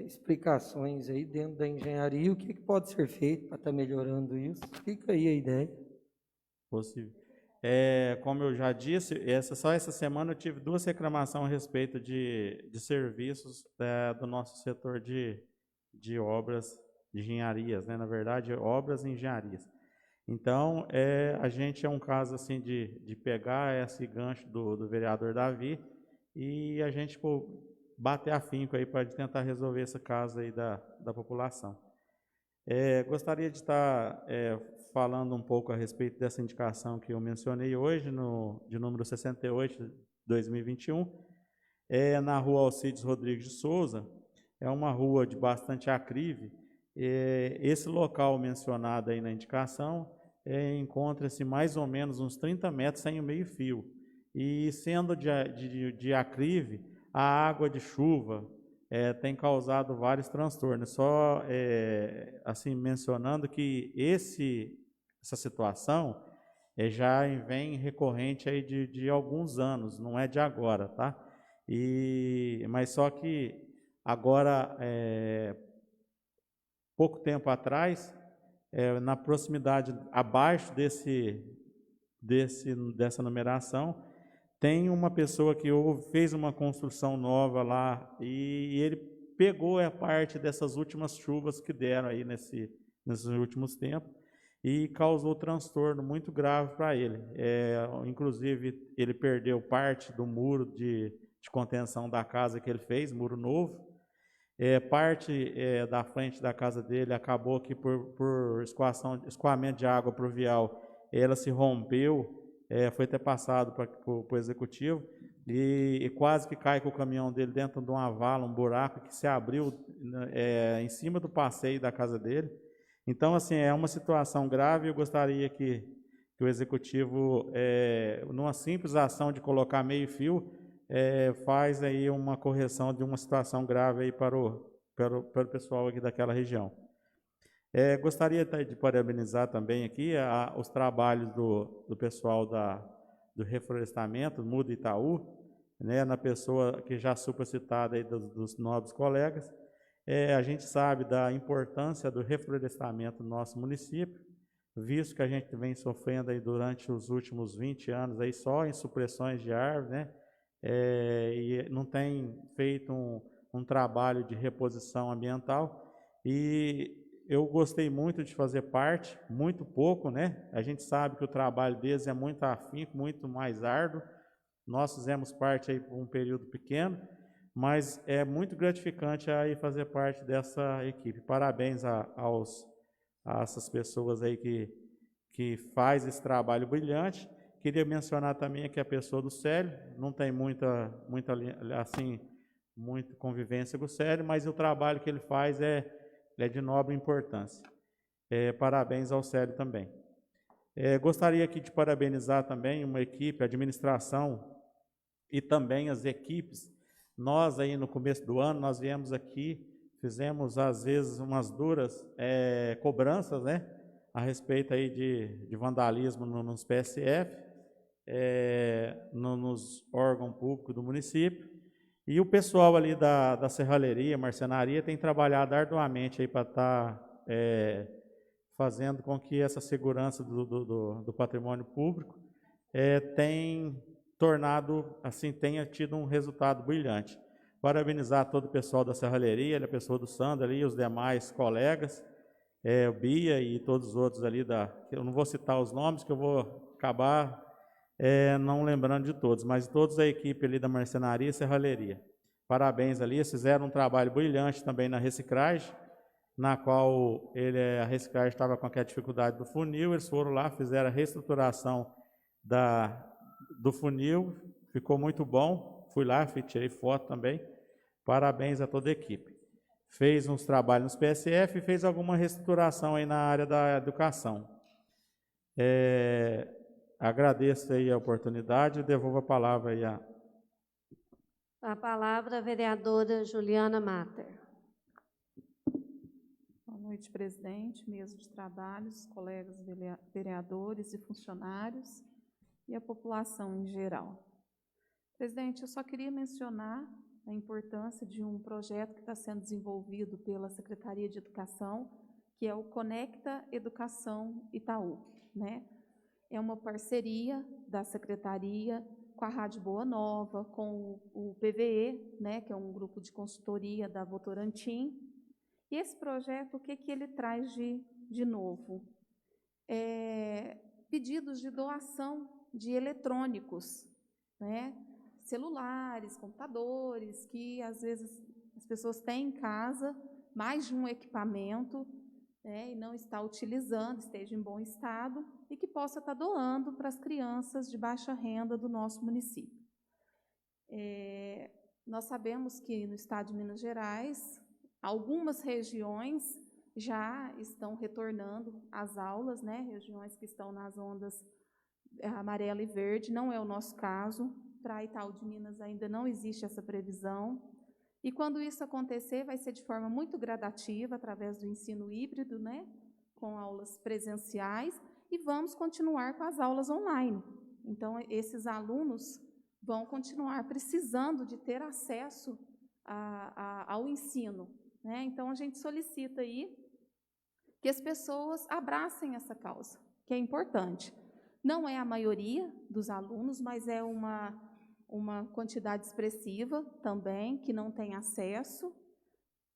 explicações aí dentro da engenharia, o que pode ser feito para estar melhorando isso. Fica aí a ideia. Possível. Como eu já disse, só essa semana eu tive 2 reclamações a respeito de serviços do nosso setor de obras, de engenharias, né? Na verdade, obras e engenharias. Então, a gente é um caso assim de pegar esse gancho do vereador Davi e a gente bater afinco aí para tentar resolver esse caso aí da população. Gostaria de estar falando um pouco a respeito dessa indicação que eu mencionei hoje, de número 68, 2021, na rua Alcides Rodrigues de Souza. É uma rua de bastante aclive. Esse local mencionado aí na indicação encontra-se mais ou menos uns 30 metros sem o meio-fio. E sendo de aclive, a água de chuva tem causado vários transtornos. Só assim mencionando que essa situação já vem recorrente aí de alguns anos, não é de agora, tá? Mas só que agora, pouco tempo atrás, na proximidade abaixo dessa numeração, tem uma pessoa que fez uma construção nova lá e ele pegou a parte dessas últimas chuvas que deram aí nesses últimos tempos e causou transtorno muito grave para ele. Inclusive, ele perdeu parte do muro de contenção da casa que ele fez, muro novo. Parte da frente da casa dele acabou que por escoamento de água pluvial, ela se rompeu. Foi até passado para o executivo e quase que cai com o caminhão dele dentro de uma vala, um buraco que se abriu em cima do passeio da casa dele. Então, assim, é uma situação grave. Eu gostaria que o executivo, numa simples ação de colocar meio fio, faz aí uma correção de uma situação grave aí para o pessoal aqui daquela região. Gostaria de parabenizar também aqui os trabalhos do pessoal do reflorestamento, Muda Itaú, né, na pessoa que já supracitada aí dos nobres colegas. A gente sabe da importância do reflorestamento no nosso município, visto que a gente vem sofrendo aí durante os últimos 20 anos aí só em supressões de árvores, né, e não tem feito um trabalho de reposição ambiental. E eu gostei muito de fazer parte, muito pouco, né? A gente sabe que o trabalho deles é muito afinco, muito mais árduo. Nós fizemos parte aí por um período pequeno, mas é muito gratificante aí fazer parte dessa equipe. Parabéns a essas pessoas aí que faz esse trabalho brilhante. Queria mencionar também aqui a pessoa do Célio, não tem muita convivência com o Célio, mas o trabalho que ele faz é de nobre importância. Parabéns ao Célio também. Gostaria aqui de parabenizar também uma equipe, a administração e também as equipes. Nós aí no começo do ano, nós viemos aqui, fizemos às vezes umas duras cobranças, né, a respeito aí de vandalismo nos PSF, nos órgãos públicos do município. E o pessoal ali da serralheria, marcenaria, tem trabalhado arduamente aí para estar fazendo com que essa segurança do patrimônio público tenha tido um resultado brilhante. Parabenizar todo o pessoal da serralheria, a pessoa do Sandro ali, os demais colegas, o Bia e todos os outros ali eu não vou citar os nomes, que eu vou acabar não lembrando de todos, mas todos a equipe ali da marcenaria e serralheria. Parabéns ali, eles fizeram um trabalho brilhante também na reciclagem, na qual a reciclagem estava com aquela dificuldade do funil, eles foram lá, fizeram a reestruturação do funil, ficou muito bom, fui lá, tirei foto também. Parabéns a toda a equipe. Fez uns trabalhos nos PSF e fez alguma reestruturação aí na área da educação. Agradeço aí a oportunidade e devolvo a palavra aí A palavra a vereadora Juliana Mater. Boa noite, presidente, mesa de trabalhos, colegas vereadores e funcionários e a população em geral. Presidente, eu só queria mencionar a importância de um projeto que está sendo desenvolvido pela Secretaria de Educação, que é o Conecta Educação Itaú, né? É uma parceria da Secretaria com a Rádio Boa Nova, com o PVE, né, que é um grupo de consultoria da Votorantim. E esse projeto, o que ele traz de novo? Pedidos de doação de eletrônicos, né? Celulares, computadores, que às vezes as pessoas têm em casa mais de um equipamento, né, e não está utilizando, esteja em bom estado, e que possa estar doando para as crianças de baixa renda do nosso município. Nós sabemos que no estado de Minas Gerais, algumas regiões já estão retornando às aulas, né, regiões que estão nas ondas amarela e verde, não é o nosso caso. Para Itaú de Minas ainda não existe essa previsão. E quando isso acontecer, vai ser de forma muito gradativa, através do ensino híbrido, né, com aulas presenciais, e vamos continuar com as aulas online. Então, esses alunos vão continuar precisando de ter acesso ao ensino, né? Então, a gente solicita aí que as pessoas abracem essa causa, que é importante. Não é a maioria dos alunos, mas é uma quantidade expressiva também, que não tem acesso.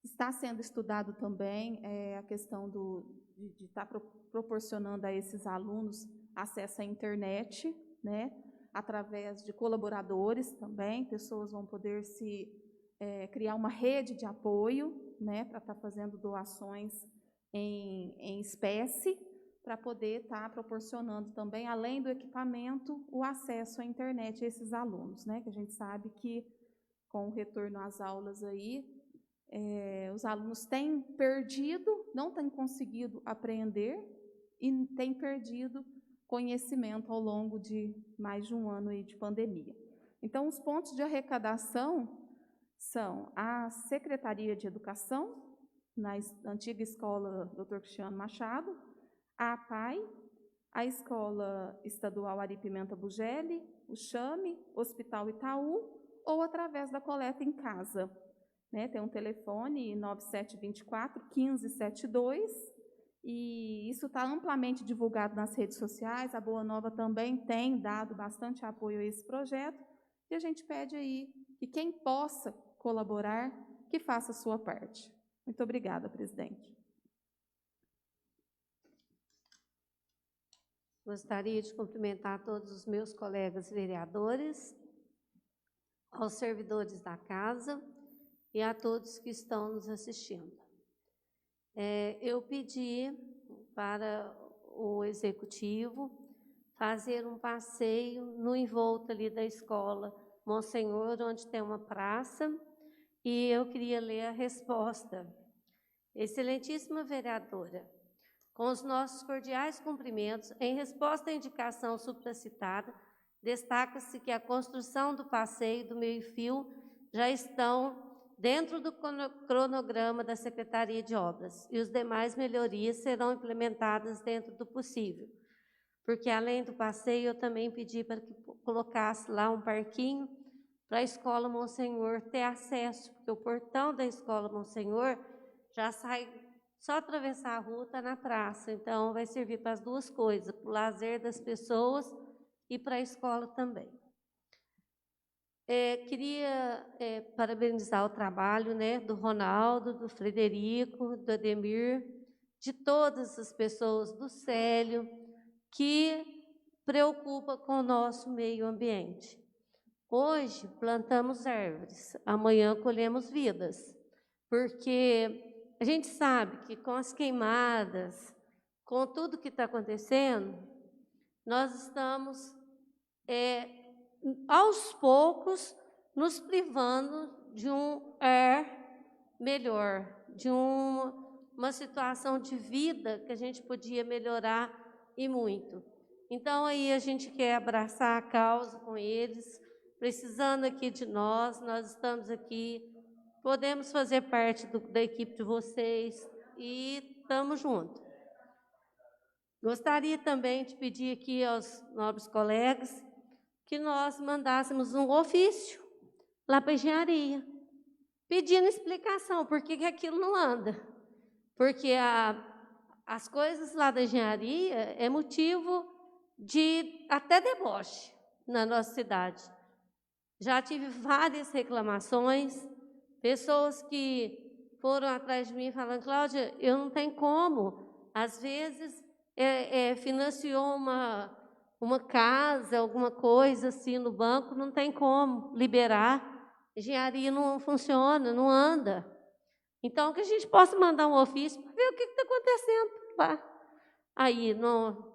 Está sendo estudado também a questão de estar proporcionando a esses alunos acesso à internet, né, através de colaboradores também. Pessoas vão poder criar uma rede de apoio, né, para estar fazendo doações em espécie, para poder estar proporcionando também, além do equipamento, o acesso à internet a esses alunos, né? Que a gente sabe que, com o retorno às aulas aí, os alunos têm perdido, não têm conseguido aprender e têm perdido conhecimento ao longo de mais de um ano aí de pandemia. Então, os pontos de arrecadação são a Secretaria de Educação, na antiga escola Dr. Cristiano Machado, a APAI, a Escola Estadual Ari Pimenta Bugelli, o Chame, Hospital Itaú, ou através da coleta em casa, né? Tem um telefone 9724-1572, e isso está amplamente divulgado nas redes sociais. A Boa Nova também tem dado bastante apoio a esse projeto, e a gente pede aí que quem possa colaborar, que faça a sua parte. Muito obrigada, presidente. Gostaria de cumprimentar todos os meus colegas vereadores, aos servidores da casa e a todos que estão nos assistindo. Eu pedi para o executivo fazer um passeio no envolto ali da escola Monsenhor, onde tem uma praça, e eu queria ler a resposta. Excelentíssima vereadora, com os nossos cordiais cumprimentos, em resposta à indicação supracitada, destaca-se que a construção do passeio do meio-fio já estão dentro do cronograma da Secretaria de Obras, e os demais melhorias serão implementadas dentro do possível. Porque, além do passeio, eu também pedi para que colocasse lá um parquinho para a Escola Monsenhor ter acesso, porque o portão da Escola Monsenhor já sai, só atravessar a rua está na praça. Então, vai servir para as duas coisas, para o lazer das pessoas e para a escola também. Queria parabenizar o trabalho, né, do Ronaldo, do Frederico, do Ademir, de todas as pessoas, do Célio, que preocupa com o nosso meio ambiente. Hoje plantamos árvores, amanhã colhemos vidas, porque a gente sabe que com as queimadas, com tudo que está acontecendo, nós estamos, aos poucos, nos privando de um ar melhor, de uma situação de vida que a gente podia melhorar e muito. Então, aí a gente quer abraçar a causa com eles, precisando aqui de nós estamos aqui, podemos fazer parte da equipe de vocês e estamos juntos. Gostaria também de pedir aqui aos nobres colegas que nós mandássemos um ofício lá para a engenharia, pedindo explicação por que aquilo não anda. Porque as coisas lá da engenharia é motivo de até deboche na nossa cidade. Já tive várias reclamações, pessoas que foram atrás de mim falando: Cláudia, eu não tenho como. Às vezes financiou uma casa, alguma coisa assim no banco, não tem como liberar. Engenharia não funciona, não anda. Então, que a gente possa mandar um ofício para ver o que está acontecendo lá. Aí,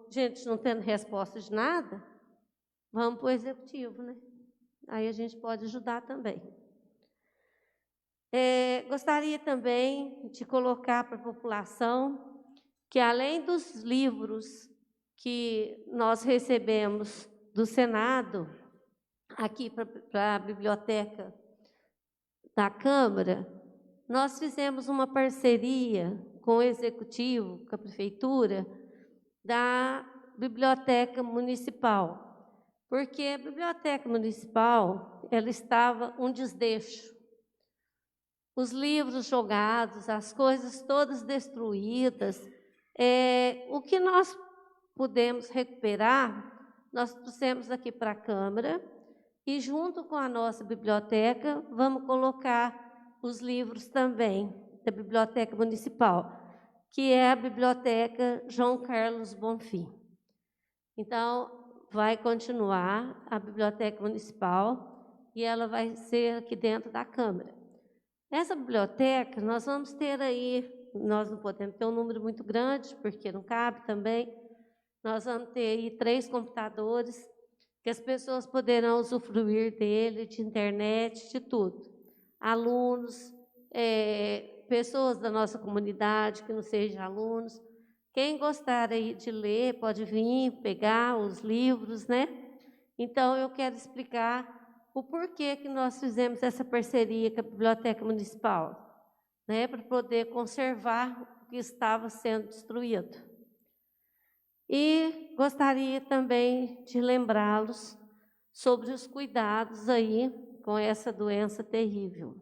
gente não tendo resposta de nada, vamos para o executivo, né? Aí a gente pode ajudar também. Gostaria também de colocar para a população que, além dos livros que nós recebemos do Senado, aqui para a biblioteca da Câmara, nós fizemos uma parceria com o Executivo, com a Prefeitura, da Biblioteca Municipal, porque a Biblioteca Municipal ela estava um desleixo. Os livros jogados, as coisas todas destruídas. O que nós pudemos recuperar, nós trouxemos aqui para a Câmara e, junto com a nossa biblioteca, vamos colocar os livros também da Biblioteca Municipal, que é a Biblioteca João Carlos Bonfim. Então, vai continuar a Biblioteca Municipal e ela vai ser aqui dentro da Câmara. Essa biblioteca, nós vamos ter aí, nós não podemos ter um número muito grande, porque não cabe também, nós vamos ter aí 3 computadores, que as pessoas poderão usufruir dele, de internet, de tudo. Alunos, pessoas da nossa comunidade que não sejam alunos. Quem gostar aí de ler, pode vir pegar os livros, né? Então, eu quero explicar o porquê que nós fizemos essa parceria com a Biblioteca Municipal, né? Para poder conservar o que estava sendo destruído. E gostaria também de lembrá-los sobre os cuidados aí com essa doença terrível.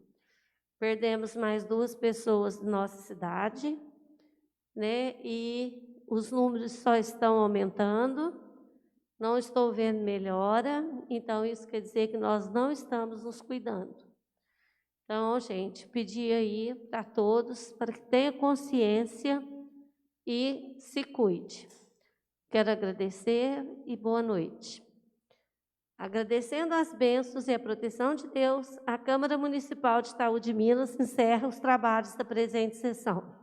Perdemos mais 2 pessoas da nossa cidade, né? E os números só estão aumentando, não estou vendo melhora, então isso quer dizer que nós não estamos nos cuidando. Então, gente, pedir aí para todos, para que tenham consciência e se cuide. Quero agradecer e boa noite. Agradecendo as bênçãos e a proteção de Deus, a Câmara Municipal de Itaú de Minas encerra os trabalhos da presente sessão.